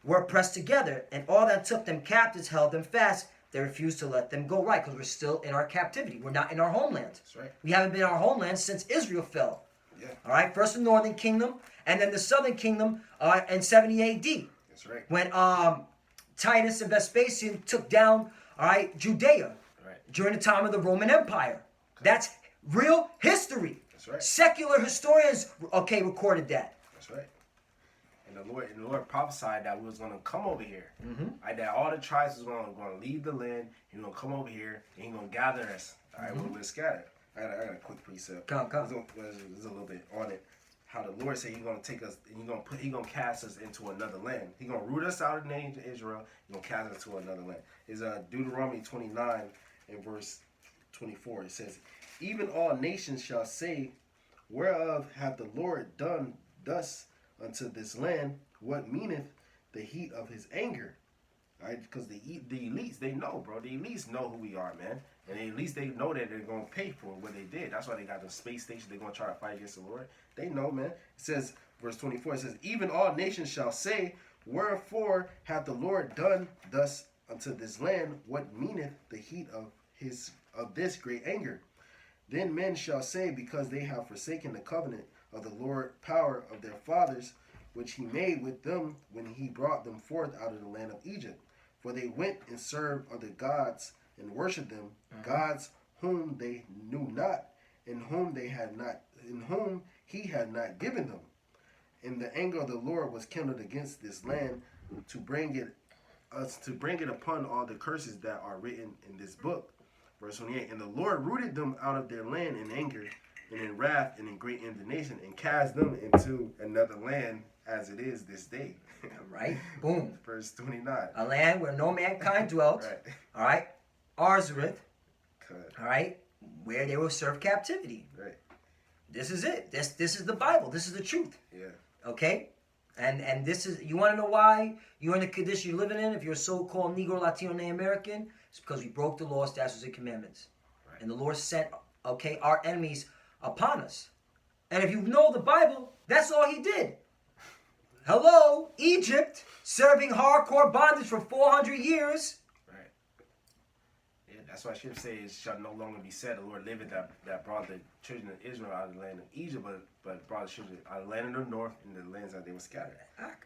were pressed together, and all that took them captives held them fast. They refused to let them go right, because we're still in our captivity. We're not in our homeland. That's right. We haven't been in our homeland since Israel fell. Yeah. All right, first the Northern Kingdom, and then the Southern Kingdom in 70 A.D. That's right. When Titus and Vespasian took down, all right, Judea. Right. During the time of the Roman Empire. That's real history. That's right. Secular historians, okay, recorded that. That's right. And the Lord prophesied that we was gonna come over here. Mm-hmm. Right, that all the tribes was gonna leave the land. He gonna come over here and he gonna gather us. All right, we're scattered. I got a quick precept. Come. There's a little bit on it. How the Lord said He's gonna take us and He gonna cast us into another land. He gonna root us out of the name of Israel. He gonna cast us to another land. It's Deuteronomy 29 and verse 24. It says, "Even all nations shall say, whereof hath the Lord done thus unto this land? What meaneth the heat of His anger? Right? Because the elites, they know, bro. The elites know who we are, man. And at least they know that they're going to pay for what they did. That's why they got the space station. They're going to try to fight against the Lord. They know, man. It says, verse 24, it says, even all nations shall say, wherefore hath the Lord done thus unto this land? What meaneth the heat of this great anger? Then men shall say, because they have forsaken the covenant of the Lord power of their fathers, which he made with them when he brought them forth out of the land of Egypt. For they went and served other gods and worshipped them, gods whom they knew not, and whom he had not given them. And the anger of the Lord was kindled against this land to bring it upon all the curses that are written in this book. Verse 28, and the Lord rooted them out of their land in anger and in wrath and in great indignation, and cast them into another land as it is this day. Right? Boom. Verse 29. A land where no mankind dwelt. Right. All right? Arzareth. Good. All right? Where they will serve captivity. Right. This is it. This is the Bible. This is the truth. Yeah. Okay? And this is, you want to know why you're in the condition you're living in? If you're a so-called Negro, Latino, Native American, it's because we broke the law, statutes, and commandments. Right. And the Lord sent, our enemies upon us. And if you know the Bible, that's all he did. Hello, Egypt, serving hardcore bondage for 400 years. Right. Yeah, that's why Scripture says it shall no longer be said the Lord liveth that brought the children of Israel out of the land of Egypt, but brought the children out of the land of the north and the lands that they were scattered.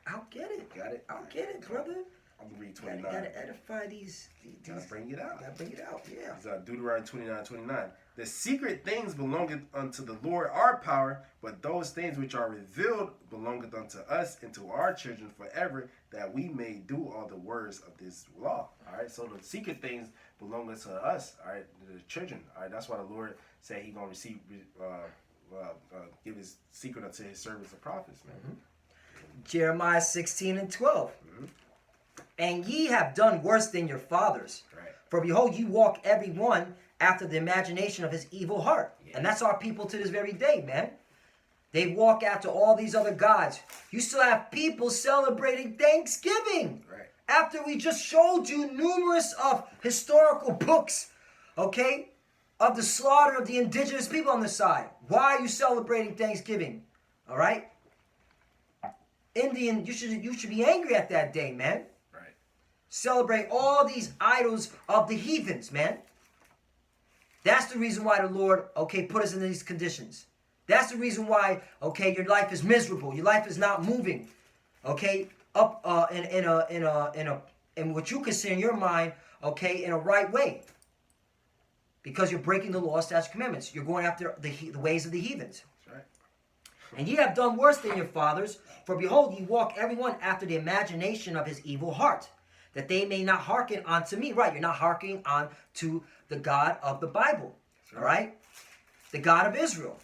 I'll get it. Got it? I'll get it, brother. I'm going to read 29. Gotta edify these. Gotta bring it out. Gotta bring it out, yeah. It's Deuteronomy 29:29. The secret things belongeth unto the Lord our power, but those things which are revealed belongeth unto us and to our children forever, that we may do all the words of this law. All right, so the secret things belong to us, all right, the children. All right, that's why the Lord said he going to give his secret unto his servants the prophets, man. Mm-hmm. Jeremiah 16:12. Mm-hmm. And ye have done worse than your fathers. Right. For behold, you walk every one after the imagination of his evil heart. Yeah. And that's our people to this very day, man. They walk after all these other gods. You still have people celebrating Thanksgiving. Right. After we just showed you numerous of historical books, okay, of the slaughter of the indigenous people on the side. Why are you celebrating Thanksgiving? All right? Indian, you should be angry at that day, man. Right. Celebrate all these idols of the heathens, man. That's the reason why the Lord, put us in these conditions. That's the reason why, your life is miserable. Your life is not moving, up in what you consider in your mind, in a right way. Because you're breaking the law, statutes, commandments. You're going after the ways of the heathens. That's right. And ye have done worse than your fathers, for behold, ye walk everyone after the imagination of his evil heart, that they may not hearken unto me. Right, you're not hearkening on to the God of the Bible. Right. All right? The God of Israel.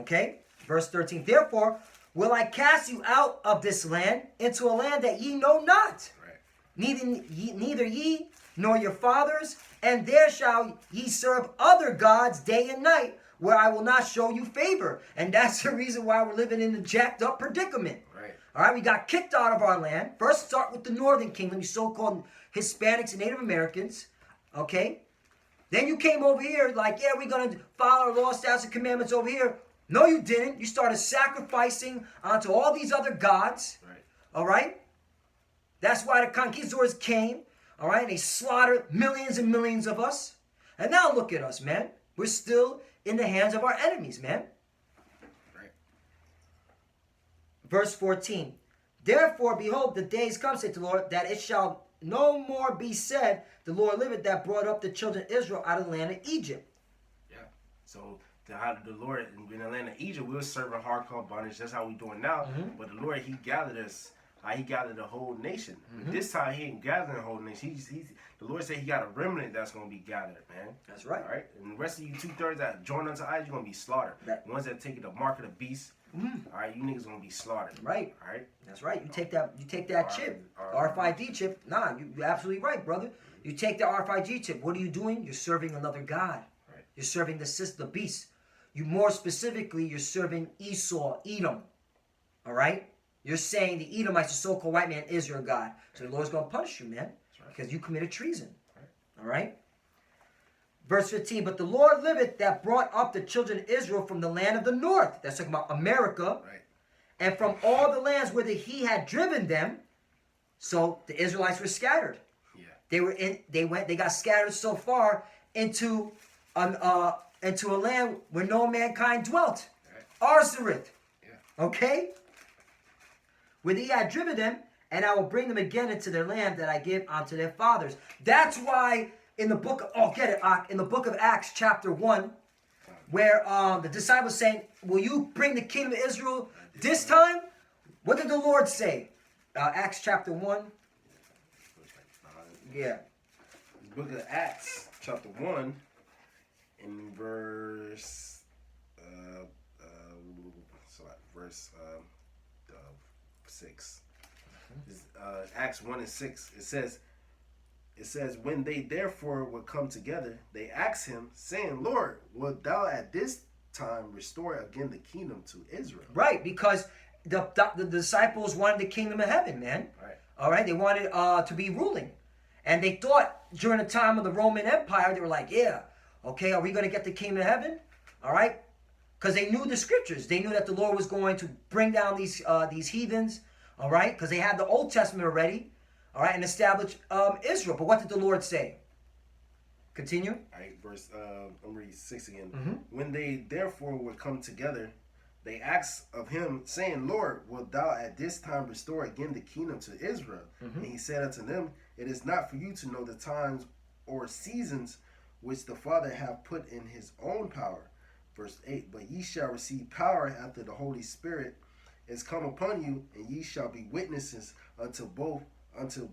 Okay? Verse 13. Therefore will I cast you out of this land into a land that ye know not. Right. Neither ye nor your fathers, and there shall ye serve other gods day and night, where I will not show you favor. And that's the reason why we're living in a jacked up predicament. Right. All right, we got kicked out of our land. First, start with the northern kingdom, you so-called Hispanics and Native Americans. Okay? Then you came over here like, yeah, we're going to follow our law, statutes, and commandments over here. No, you didn't. You started sacrificing onto all these other gods. Right. All right? That's why the conquistadors came. All right? They slaughtered millions and millions of us. And now look at us, man. We're still in the hands of our enemies, man. Right. Verse 14. Therefore, behold, the days come, saith the Lord, that it shall no more be said, the Lord liveth, that brought up the children of Israel out of the land of Egypt. Yeah. So the Lord in the land of Egypt, we were serving hardcore bondage. That's how we doing now. Mm-hmm. But the Lord, he gathered us. He gathered the whole nation. Mm-hmm. But this time, he ain't gathering the whole nation. The Lord said he got a remnant that's going to be gathered, man. That's right. All right? And the rest of you 2/3 that join unto idols, you're going to be slaughtered. The ones that take the mark of the beast, all right, you niggas going to be slaughtered. Right. All right? That's right. You take that chip, RFID chip. Nah, you're absolutely right, brother. You take the RFID chip. What are you doing? You're serving another god. Right. You're serving the beast. You more specifically, you're serving Esau, Edom. All right? You're saying the Edomites, the so-called white man, is your God. So the Lord's going to punish you, man. because you committed treason. All right? Verse 15, but the Lord liveth that brought up the children of Israel from the land of the north. That's talking about America. Right. And from all the lands whither he had driven them. So the Israelites were scattered. Yeah. They got scattered so far into a land where no mankind dwelt. Right. Arzareth. Yeah. Okay? When he had driven them, and I will bring them again into their land that I give unto their fathers. That's why in the book of, in the book of Acts chapter 1, where the disciples saying, will you bring the kingdom of Israel this time? What did the Lord say? Acts chapter 1. Yeah. The book of Acts chapter 1 in verse verse 6. Acts 1 and 6. It says, when they therefore would come together, they asked him, saying, Lord, wilt thou at this time restore again the kingdom to Israel? Right, because the disciples wanted the kingdom of heaven, man. Right. All right, they wanted to be ruling. And they thought during the time of the Roman Empire, they were like, yeah, okay, are we going to get the kingdom of heaven? All right? Because they knew the scriptures. They knew that the Lord was going to bring down these heathens, all right? Because they had the Old Testament already, all right, and establish Israel. But what did the Lord say? Continue. All right, verse, I'm reading 6 again. Mm-hmm. When they therefore would come together, they asked of him, saying, Lord, wilt thou at this time restore again the kingdom to Israel? Mm-hmm. And he said unto them, it is not for you to know the times or seasons which the Father hath put in his own power. Verse 8, but ye shall receive power after the Holy Spirit is come upon you, and ye shall be witnesses unto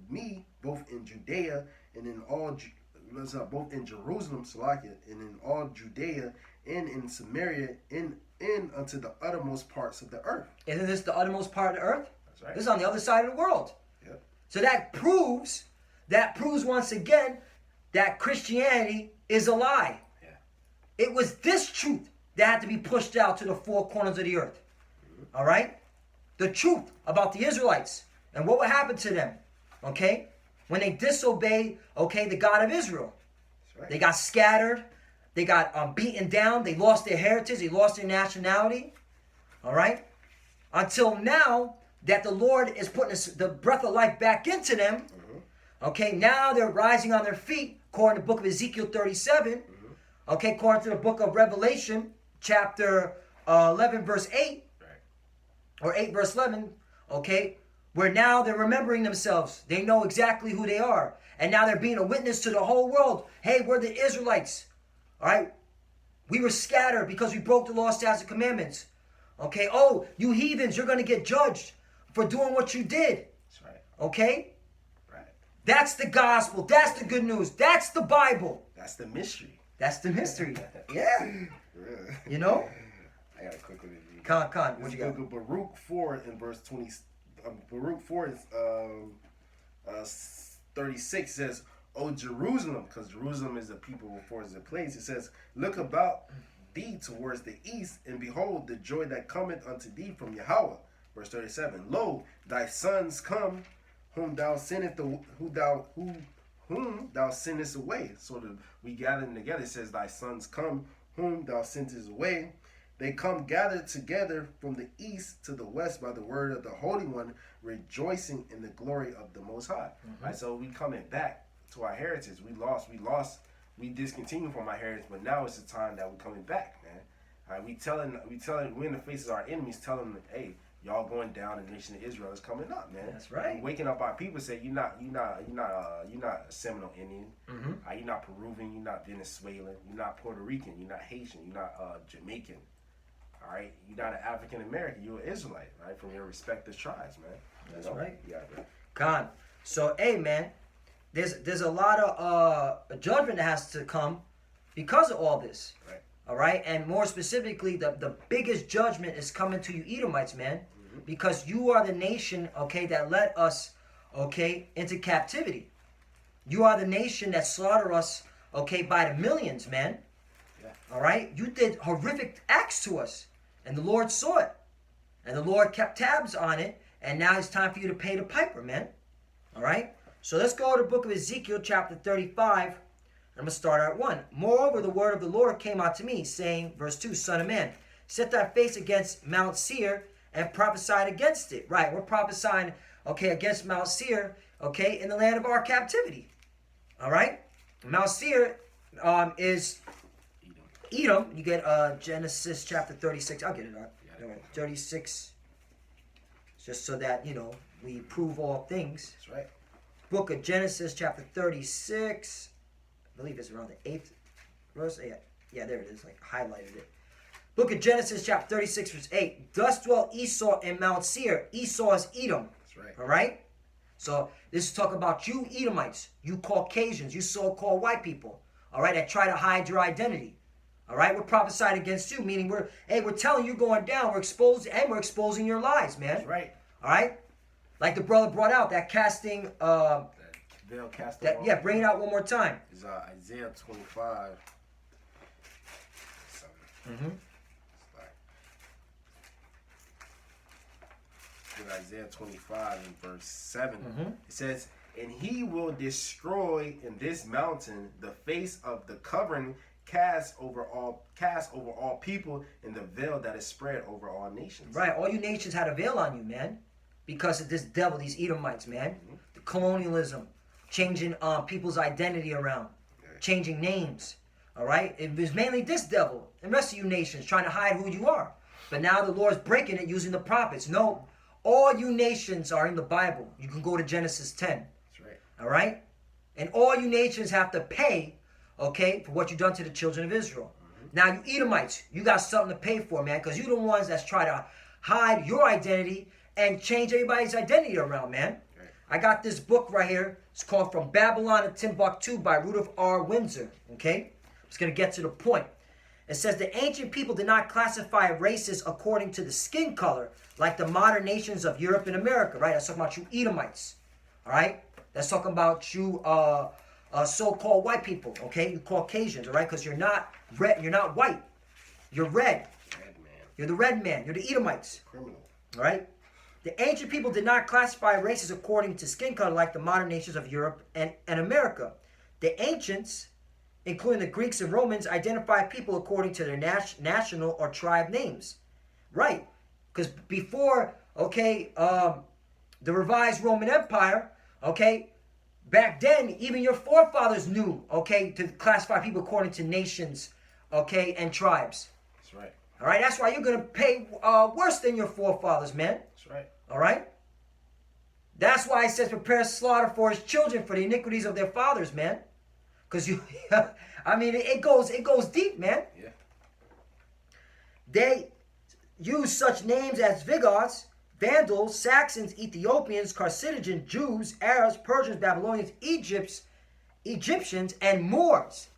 me, both in Judea and in all, both in Jerusalem, Salakia, and in all Judea and in Samaria, in unto the uttermost parts of the earth. Isn't this the uttermost part of the earth? That's right. This is on the other side of the world. Yep. So that proves once again that Christianity is a lie. Yeah. It was this truth that had to be pushed out to the four corners of the earth. Mm-hmm. All right? The truth about the Israelites and what would happen to them. Okay? When they disobeyed, okay, the God of Israel. That's right. They got scattered. They got beaten down. They lost their heritage. They lost their nationality. All right? Until now that the Lord is putting the breath of life back into them. Mm-hmm. Okay, now they're rising on their feet, according to the book of Ezekiel 37. Mm-hmm. Okay, according to the book of Revelation, chapter 11, verse 8. Right. Or 8, verse 11. Okay, where now they're remembering themselves. They know exactly who they are. And now they're being a witness to the whole world. Hey, we're the Israelites. All right? We were scattered because we broke the law, statutes, and commandments. Okay? Oh, you heathens, you're going to get judged for doing what you did. That's right. Okay? Right. That's the gospel. That's the good news. That's the Bible. That's the mystery. That's the mystery. Yeah. You know? I got to quickly read. Con, what you got? Book of Baruch 4 in verse 20. Baruch 4 is 36 says, O Jerusalem, because Jerusalem is a people before it's a place. It says, look about thee towards the east, and behold the joy that cometh unto thee from Yahweh. Verse 37, lo, thy sons come, whom thou sendest away. So that we gather them together. It says, thy sons come, whom thou sentest away. They come gathered together from the east to the west by the word of the Holy One, rejoicing in the glory of the Most High. Mm-hmm. Right, so we coming back to our heritage. We discontinued from our heritage, but now it's the time that we're coming back, man. All right, we in the faces of our enemies, telling them, hey, y'all going down. The nation of Israel is coming up, man. That's right. And waking up our people, say you're not a Seminole Indian. Mm-hmm. You're not Peruvian. You're not Venezuelan. You're not Puerto Rican. You're not Haitian. You're not Jamaican. All right, you're not an African American. You're an Israelite, right? From your respective tribes, man. That's right. Yeah. Con. So, hey, man, there's a lot of judgment that has to come because of all this. Right. All right, and more specifically, the biggest judgment is coming to you Edomites, man, mm-hmm. because you are the nation, okay, that led us, okay, into captivity. You are the nation that slaughtered us, okay, by the millions, man. Yeah. All right, you did horrific acts to us, and the Lord saw it, and the Lord kept tabs on it, and now it's time for you to pay the piper, man. All right, So let's go to the book of Ezekiel, chapter 35. I'm going to start at 1. Moreover, the word of the Lord came out to me, saying, verse 2, Son of man, set thy face against Mount Seir and prophesied against it. Right, we're prophesying, okay, against Mount Seir, okay, in the land of our captivity. All right? Mount Seir is Edom. You get Genesis chapter 36. I'll get it up. 36. Just so that, we prove all things. That's right. Book of Genesis chapter 36. I believe it's around the 8th verse. Yeah, there it is. Like highlighted it. Book of Genesis chapter 36 verse 8. Thus dwelt Esau in Mount Seir. Esau is Edom. That's right. All right? So this is talking about you Edomites, you Caucasians, you so-called white people. All right, that try to hide your identity. All right, we're prophesying against you, meaning we're telling you going down. We're exposing your lies, man. That's right. All right, like the brother brought out that casting. That veil cast over. Yeah, bring it out one more time. Is Isaiah 25. Mm-hmm. In Isaiah 25 and verse 7, Mm-hmm. it says, "And he will destroy in this mountain the face of the covering cast over all people, in the veil that is spread over all nations." Right, all you nations had a veil on you, man, because of this devil, these Edomites, man. Mm-hmm. The colonialism, changing people's identity around, changing names. All right, it was mainly this devil and the rest of you nations trying to hide who you are. But now the Lord's breaking it using the prophets. No, all you nations are in the Bible. You can go to Genesis 10. That's right. All right, and all you nations have to pay, okay, for what you've done to the children of Israel. Now, you Edomites, you got something to pay for, man, because you're the ones that's trying to hide your identity and change everybody's identity around, man. Right. I got this book right here. It's called From Babylon to Timbuktu by Rudolph R. Windsor, okay? I'm just going to get to the point. It says the ancient people did not classify races according to the skin color like the modern nations of Europe and America, right? That's talking about you Edomites, all right? That's talking about you so-called white people, okay? You Caucasians, all right? Because you're not red, you're not white. You're red. Red man. You're the red man. You're the Edomites, Criminal. all right? The ancient people did not classify races according to skin color like the modern nations of Europe and America. The ancients, including the Greeks and Romans, identified people according to their national or tribe names. Right. Because before, okay, the revised Roman Empire, okay, back then, even your forefathers knew, okay, to classify people according to nations, okay, and tribes. That's right. All right, that's why you're going to pay worse than your forefathers, man. That's right. All right? That's why it says prepare slaughter for his children for the iniquities of their fathers, man. Because you, I mean, it goes deep, man. Yeah. They use such names as Vigoths, Vandals, Saxons, Ethiopians, Carthaginians, Jews, Arabs, Persians, Babylonians, Egyptians, and Moors.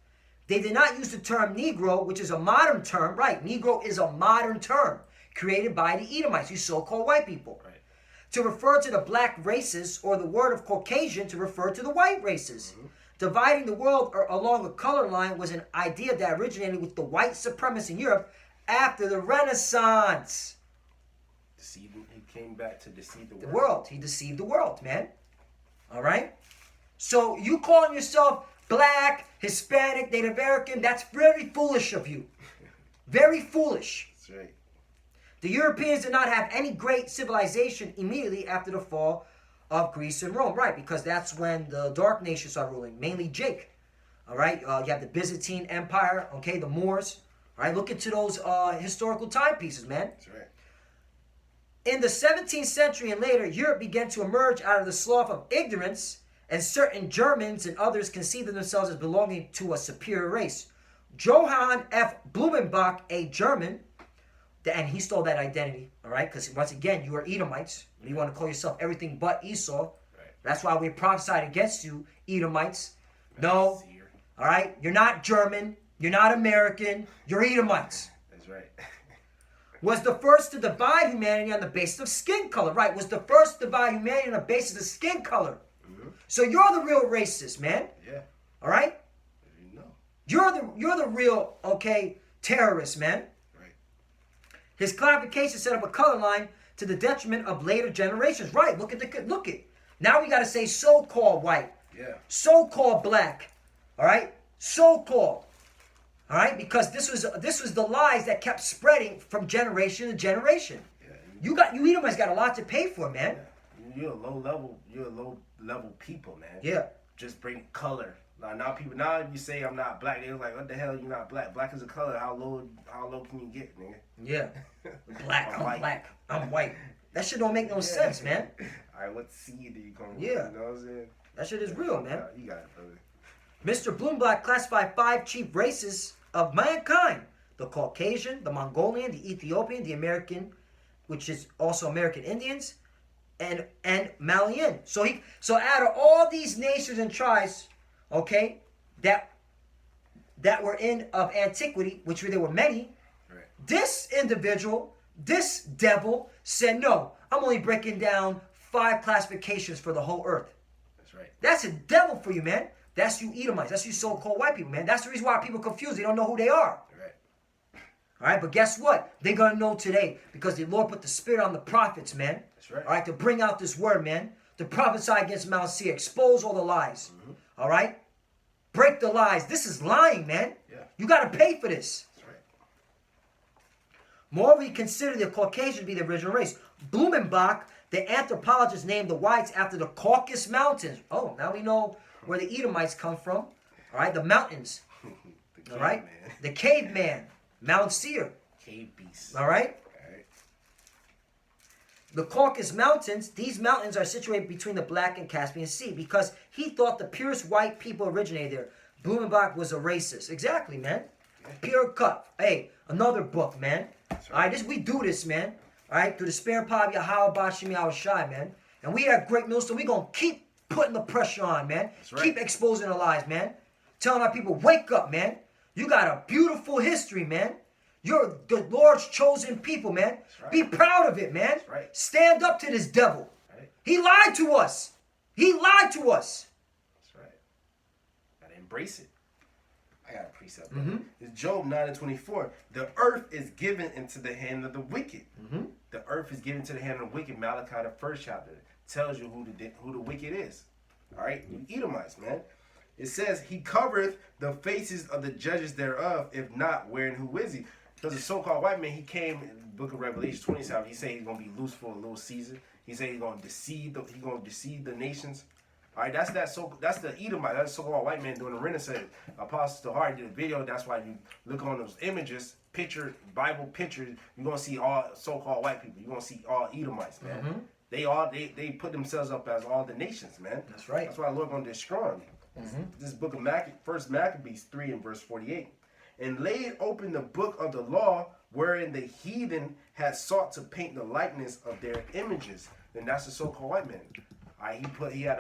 They did not use the term Negro, which is a modern term. Right, Negro is a modern term created by the Edomites, you so-called white people. Right. To refer to the black races, or the word of Caucasian to refer to the white races. Mm-hmm. Dividing the world along a color line was an idea that originated with the white supremacy in Europe after the Renaissance. He came back to deceive the world. The world. He deceived the world, man. All right? So you calling yourself black, Hispanic, Native American, that's very foolish of you. Very foolish. That's right. The Europeans did not have any great civilization immediately after the fall of Greece and Rome, right? Because that's when the dark nations are ruling, mainly Jake. All right, you have the Byzantine Empire, okay, the Moors. All right, look into those historical timepieces, man. That's right. In the 17th century and later, Europe began to emerge out of the slough of ignorance, and certain Germans and others conceived of themselves as belonging to a superior race. Johann F. Blumenbach, a German, and he stole that identity, all right? Because once again, you are Edomites. You want to call yourself everything but Esau. Right. That's why we prophesied against you, Edomites. No, Seer. all right? You're not German. You're not American. You're Edomites. That's right. Was the first to divide humanity on the basis of skin color, right? Was the first to divide humanity on the basis of skin color. Mm-hmm. So you're the real racist, man. Yeah. All right? You know. You're the real, okay, terrorist, man. His clarification set up a color line to the detriment of later generations. Right, look at. Now we got to say so-called white. Yeah. So-called black. All right? So-called. All right? Because this was the lies that kept spreading from generation to generation. Yeah. You Edomites got a lot to pay for, man. Yeah. You're a low level people, man. Yeah. Just bring color. Like now if you say I'm not black, they're like, what the hell, you're not black? Black is a color. How low can you get, nigga? Yeah. Black, I'm black. I'm white. That shit don't make no sense, man. Alright, what seed do you come from? Yeah. You know what I'm saying? That shit is real, man. You got it, brother. Mr. Bloomberg classified 5 chief races of mankind: the Caucasian, the Mongolian, the Ethiopian, the American, which is also American Indians, and Malayan. So out of all these nations and tribes, okay, that were of antiquity, which there were many, Right. this individual, this devil, said, no, I'm only breaking down 5 classifications for the whole earth. That's right. That's a devil for you, man. That's you Edomites. That's you so-called white people, man. That's the reason why people are confused. They don't know who they are. Right. All right, but guess what? They're going to know today because the Lord put the Spirit on the prophets, man. That's right. All right, to bring out this word, man. To prophesy against Mount Seir. Expose all the lies. Mm-hmm. All right? Break the lies. This is lying, man. Yeah. You got to pay for this. That's right. Moreover, we consider the Caucasian to be the original race. Blumenbach, the anthropologist, named the whites after the Caucasus Mountains. Oh, now we know where the Edomites come from. All right, the mountains. The All right, caveman. the caveman, Mount Seir. Cave beast. All right. Alright. The Caucasus Mountains, these mountains are situated between the Black and Caspian Sea because he thought the purest white people originated there. Blumenbach was a racist. Exactly, man. Pure cut. Hey, another book, man. That's All right, we do this, man. All right, through the spirit power of Yahweh Bashimi Al Shai, man. And we at Great Millstone, we going to keep putting the pressure on, man. That's right. Keep exposing the lies, man. Telling our people, wake up, man. You got a beautiful history, man. You're the Lord's chosen people, man. Right. Be proud of it, man. That's right. Stand up to this devil. Right. He lied to us. He lied to us. That's right. Gotta embrace it. I got a precept. Mm-hmm. It's Job 9:24. The earth is given into the hand of the wicked. Mm-hmm. The earth is given to the hand of the wicked. Malachi, the first chapter, tells you who the wicked is. All right, you Edomites, man. It says he covereth the faces of the judges thereof. If not, wherein who is he? Because the so-called white man, he came in the book of Revelation 27. He said he's gonna be loose for a little season. He said he's gonna deceive the nations. All right, that's the Edomite. That's the so-called white man during the Renaissance. Apostle Hart did a video. That's why you look on those images, Bible pictures. You're gonna see all so-called white people. You're gonna see all Edomites, man. Mm-hmm. They put themselves up as all the nations, man. That's right. That's why the Lord gonna destroy them. Mm-hmm. This book of First Maccabees 3 and verse 48. And laid open the book of the law, wherein the heathen had sought to paint the likeness of their images. Then that's the so-called white man. He had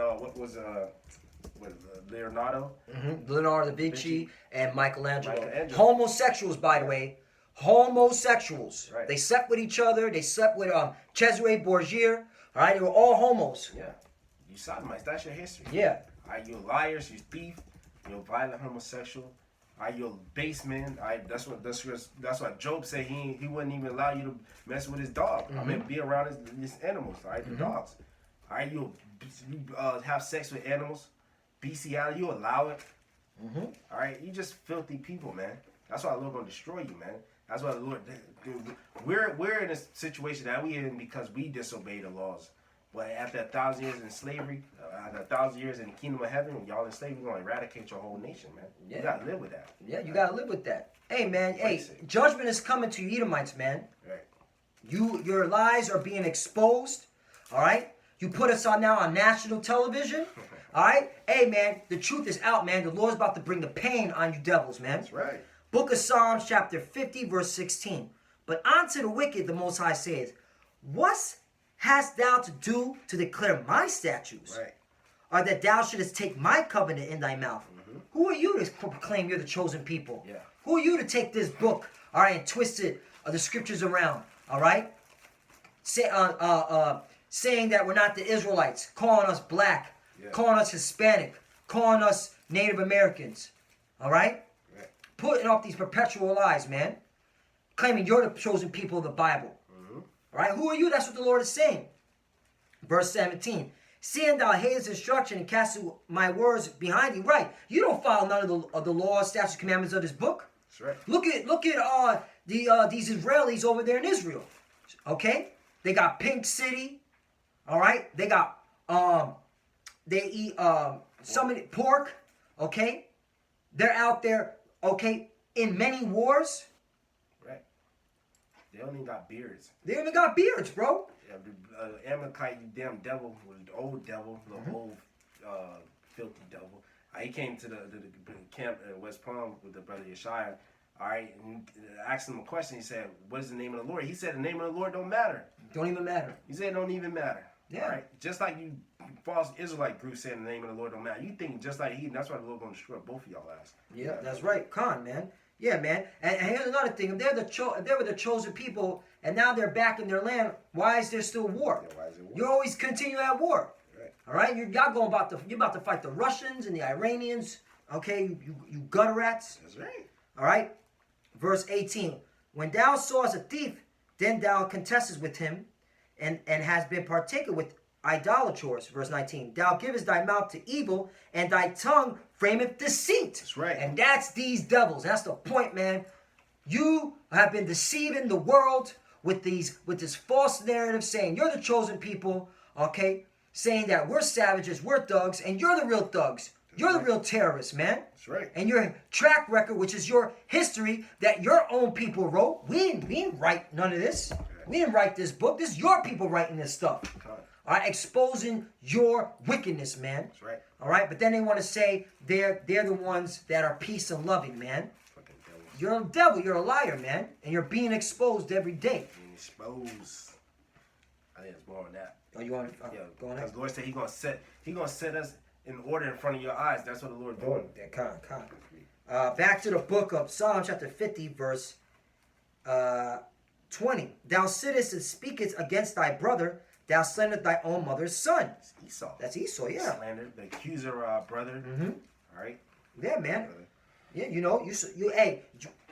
Leonardo. Mm-hmm. Leonardo da Vinci and Michelangelo. Michelangelo. Homosexuals, by the way. Homosexuals. Right. They slept with each other. They slept with Cesare Borgia. All right, they were all homos. Yeah. You sodomites. That's your history. Yeah. All right, you're liars. You're thief. You're violent homosexual. All right, you're a base man. All right, that's what Job said. He wouldn't even allow you to mess with his dog. I mean, be around his animals. All right, the dogs. All right, you have sex with animals. Bestiality, you allow it. All right, you just filthy people, man. That's why the Lord gonna destroy you, man. That's why the Lord. We're in a situation that we in because we disobey the laws. But after 1,000 years in slavery, after 1,000 years in the kingdom of heaven, when y'all in slavery, we're gonna eradicate your whole nation, man. Yeah. You gotta live with that. Yeah, you gotta live with that. Hey, man. Hey, Embrace it. judgment is coming to you, Edomites, man. Right. Your lies are being exposed. All right. You put us on now on national television. All right. Hey, man. The truth is out, man. The Lord's about to bring the pain on you devils, man. That's right. Book of Psalms, chapter 50, verse 16. But unto the wicked, the Most High says, what hast thou to do to declare my statutes? Right. Or that thou shouldest take my covenant in thy mouth? Who are you to proclaim you're the chosen people? Yeah. Who are you to take this book, all right, and twist it, the scriptures around, all right? Saying that we're not the Israelites, calling us black, calling us Hispanic, calling us Native Americans, all right? Right. Putting up these perpetual lies, man. Claiming you're the chosen people of the Bible. All right? Who are you? That's what the Lord is saying. Verse 17. Seeing thou hatest instruction and cast my words behind thee. Right. You don't follow none of the laws, statutes, commandments of this book. That's right. Look at these Israelis over there in Israel. Okay? They got Pink City. All right? They got they eat so many pork. Okay? They're out there, okay, in many wars. Right. They don't even got beards. They even got beards, bro. Yeah, the Amalekite, you damn devil, was the old devil, the old filthy devil. He came to the camp in West Palm with the brother Yeshaya. All right, and asked him a question. He said, "What is the name of the Lord?" He said, "The name of the Lord don't matter." Don't even matter. He said, "It don't even matter." Yeah. All right, just like you false Israelite group saying the name of the Lord don't matter. You think just like he, and that's why the Lord gonna destroy both of y'all ass. Yeah, that's right, Khan, man. Yeah, man. And here's another thing: if they were the chosen people, and now they're back in their land, why is there still war? Yeah, why is it war? You always continue at war. Right. All right, you're about to fight the Russians and the Iranians. Okay, you gutter rats. That's right. All right. Verse 18: When thou sawest a thief, then thou contestest with him, and has been partaker with idolators. Verse 19: Thou givest thy mouth to evil, and thy tongue frameth deceit. That's right. And that's these devils. That's the point, man. You have been deceiving the world with this false narrative, saying you're the chosen people. Okay, saying that we're savages, we're thugs, and you're the real thugs. You're the real terrorists, man. That's right. And your track record, which is your history that your own people wrote. We didn't write none of this. We didn't write this book. This is your people writing this stuff. All right, exposing your wickedness, man. That's right. All right, but then they want to say they're the ones that are peace and loving, man. Fucking devils. You're a devil. You're a liar, man. And you're being exposed every day. Being exposed. I think it's more on that. Oh, you want to go on Because that? the Lord said He gonna set us in order in front of your eyes. That's what the Lord doing. Back to the book of Psalm chapter 50, verse 20. Thou sittest and speakest against thy brother. Thou slanderest thy own mother's son. It's Esau. That's Esau, yeah. Slander, the accuser of our brother. Mm-hmm. All right. Yeah, man. Yeah, hey,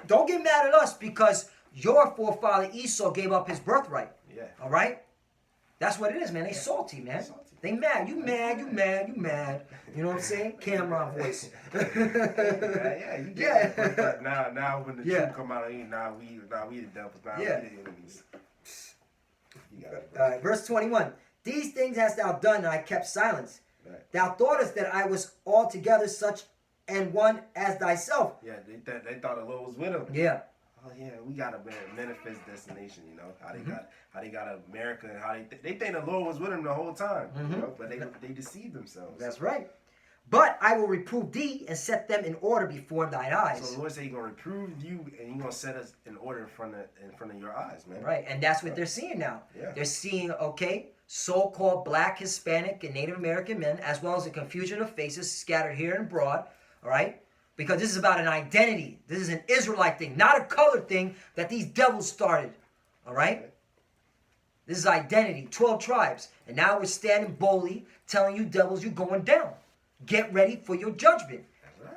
don't get mad at us because your forefather Esau gave up his birthright. Yeah. All right? That's what it is, man. They salty, man. Salty. They mad. You mad. You know what I'm saying? Cameron voice. Yeah, you get it. But now when the truth come out, we the devils. Now we the enemies. You got it, bro. All right, verse 21. These things hast thou done, and I kept silence. Right. Thou thoughtest that I was altogether such and one as thyself. Yeah, they thought the Lord was with them. Yeah. Oh yeah, we got a manifest destination. You know how they got America and how they think the Lord was with them the whole time. You know, but they deceived themselves. That's right. But I will reprove thee and set them in order before thine eyes. So the Lord said He's gonna reprove you and He's gonna set us in order in front of your eyes, man. Right, and that's what they're seeing now. Yeah. They're seeing, so-called black, Hispanic, and Native American men, as well as a confusion of faces scattered here and abroad, all right? Because this is about an identity. This is an Israelite thing, not a colored thing that these devils started, all right? This is identity, 12 tribes. And now we're standing boldly telling you devils you're going down. Get ready for your judgment,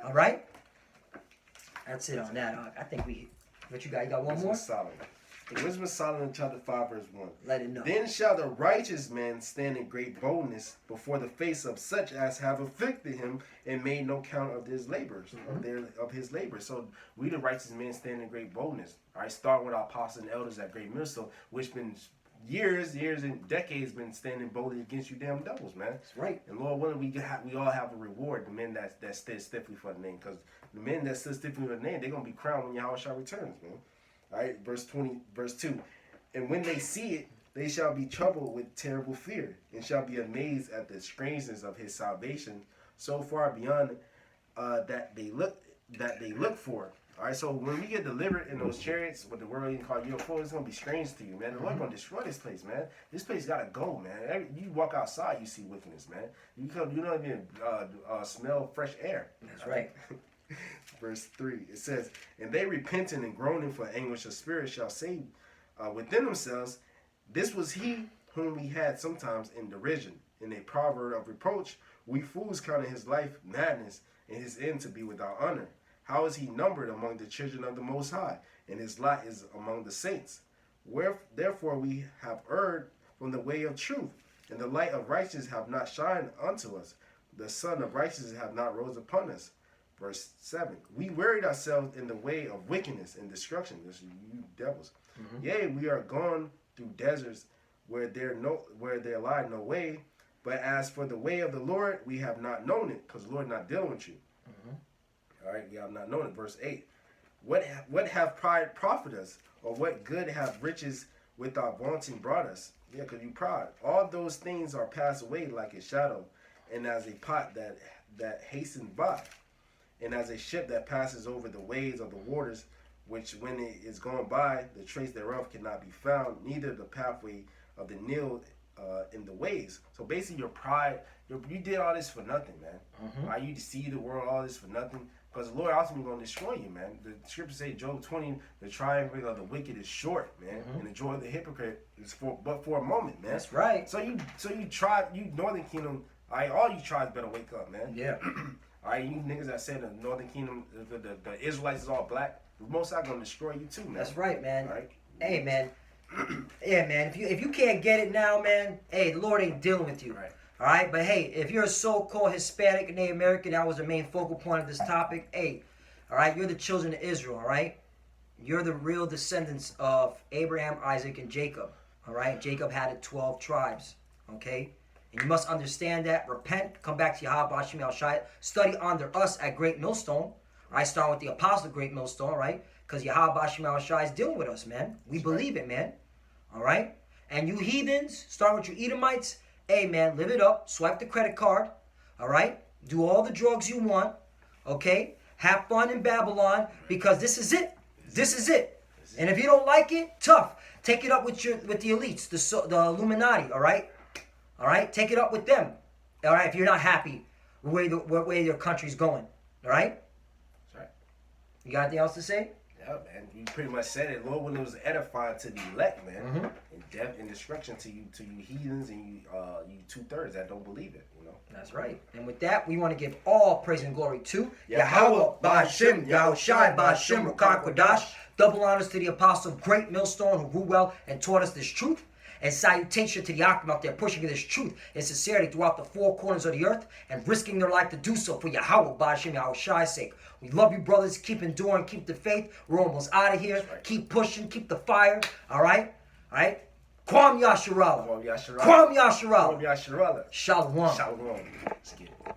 all right? That's it on that. I think what you got? You got one more? Wisdom of Solomon, chapter 5, verse 1. Let it know. Then shall the righteous man stand in great boldness before the face of such as have afflicted him and made no count of his labors, of his labors. So we the righteous men stand in great boldness. All right, start with our apostles and elders at Great Millstone, which been years and decades been standing boldly against you damn devils, man. That's right. And Lord willing, we all have a reward. The men that stood stiffly for the name, because the men that stood stiffly for the name, they're gonna be crowned when Yahweh returns, man. All right, verse 2. And when they see it, they shall be troubled with terrible fear, and shall be amazed at the strangeness of his salvation, so far beyond that they look for. All right, so when we get delivered in those chariots, what the world even call UFO, it's gonna be strange to you, man. The Lord gonna destroy this place, man. This place gotta go, man. You walk outside, you see wickedness, man. You don't even smell fresh air. That's right. Verse 3, it says, and they repenting and groaning for anguish of spirit shall say within themselves, this was he whom we had sometimes in derision. In a proverb of reproach, we fools counted his life madness and his end to be without honor. How is he numbered among the children of the Most High, and his lot is among the saints? Therefore we have erred from the way of truth, And the light of righteousness have not shined unto us. The sun of righteousness have not rose upon us. Verse 7. We wearied ourselves in the way of wickedness and destruction. This is you devils. Yea, we are gone through deserts where there lie no way. But as for the way of the Lord, we have not known it, because the Lord not dealing with you. All right, we have not known it. Verse 8. What have pride profited us, or what good have riches without vaunting brought us? Yeah, because you proud. All those things are passed away like a shadow, and as a pot that hastens by, and as a ship that passes over the waves of the waters, which when it is gone by, the trace thereof cannot be found, neither the pathway of the Nile in the waves. So basically, your pride, you did all this for nothing, man. Right? You deceived the world, all this for nothing. Because the Lord ultimately going to destroy you, man. The scripture say, Job 20, the triumph of the wicked is short, man, and the joy of the hypocrite is for a moment, man. That's right. So you try, you Northern Kingdom, all you tribes better wake up, man. Yeah. All right, you niggas that say the Northern Kingdom, the Israelites is all black, the Most High gonna destroy you too, man. That's right, man. All right? Hey, man. Yeah, man. If you can't get it now, man, hey, the Lord ain't dealing with you. Right. All right, but hey, if you're a so-called Hispanic and Native American, that was the main focal point of this topic. Hey, all right, you're the children of Israel. All right, you're the real descendants of Abraham, Isaac, and Jacob. All right, Jacob had the 12 tribes. Okay, and you must understand that. Repent, come back to Yahweh Hashem Shai. Study under us at Great Millstone. All right, starting with the Apostle Great Millstone. All right, because Yahweh Hashem Shai is dealing with us, man. We believe it, man. All right, and you heathens, starting with you Edomites. Hey, man, live it up. Swipe the credit card. All right? Do all the drugs you want. Okay? Have fun in Babylon because this is it. This is it. And if you don't like it, tough. Take it up with the elites, the Illuminati. All right? All right? Take it up with them. All right? If you're not happy with where your country's going. All right? That's right. You got anything else to say? Yeah, man. You pretty much said it. Lord, when it was edifying to the elect, man, and death and destruction to you heathens and you 2/3 that don't believe it. You know. That's right. And with that, we want to give all praise and glory to Yahweh, Ba'Shem, Yahushai, Ba'Shem, Rukan Kodash. Double honors to the apostle, great millstone, who grew well and taught us this truth. And salutation to the Akim out there pushing this truth in sincerity throughout the four corners of the earth and risking their life to do so for Yahweh, Ba'Shem, Yahushai's sake. We love you, brothers. Keep enduring. Keep the faith. We're almost out of here. Right. Keep pushing. Keep the fire. All right? All right? Kwam Yasharala. Kwam Yasharala. Kwam Yasharala. Kwam Yasharala. Shalom. Shalom. Let's get it.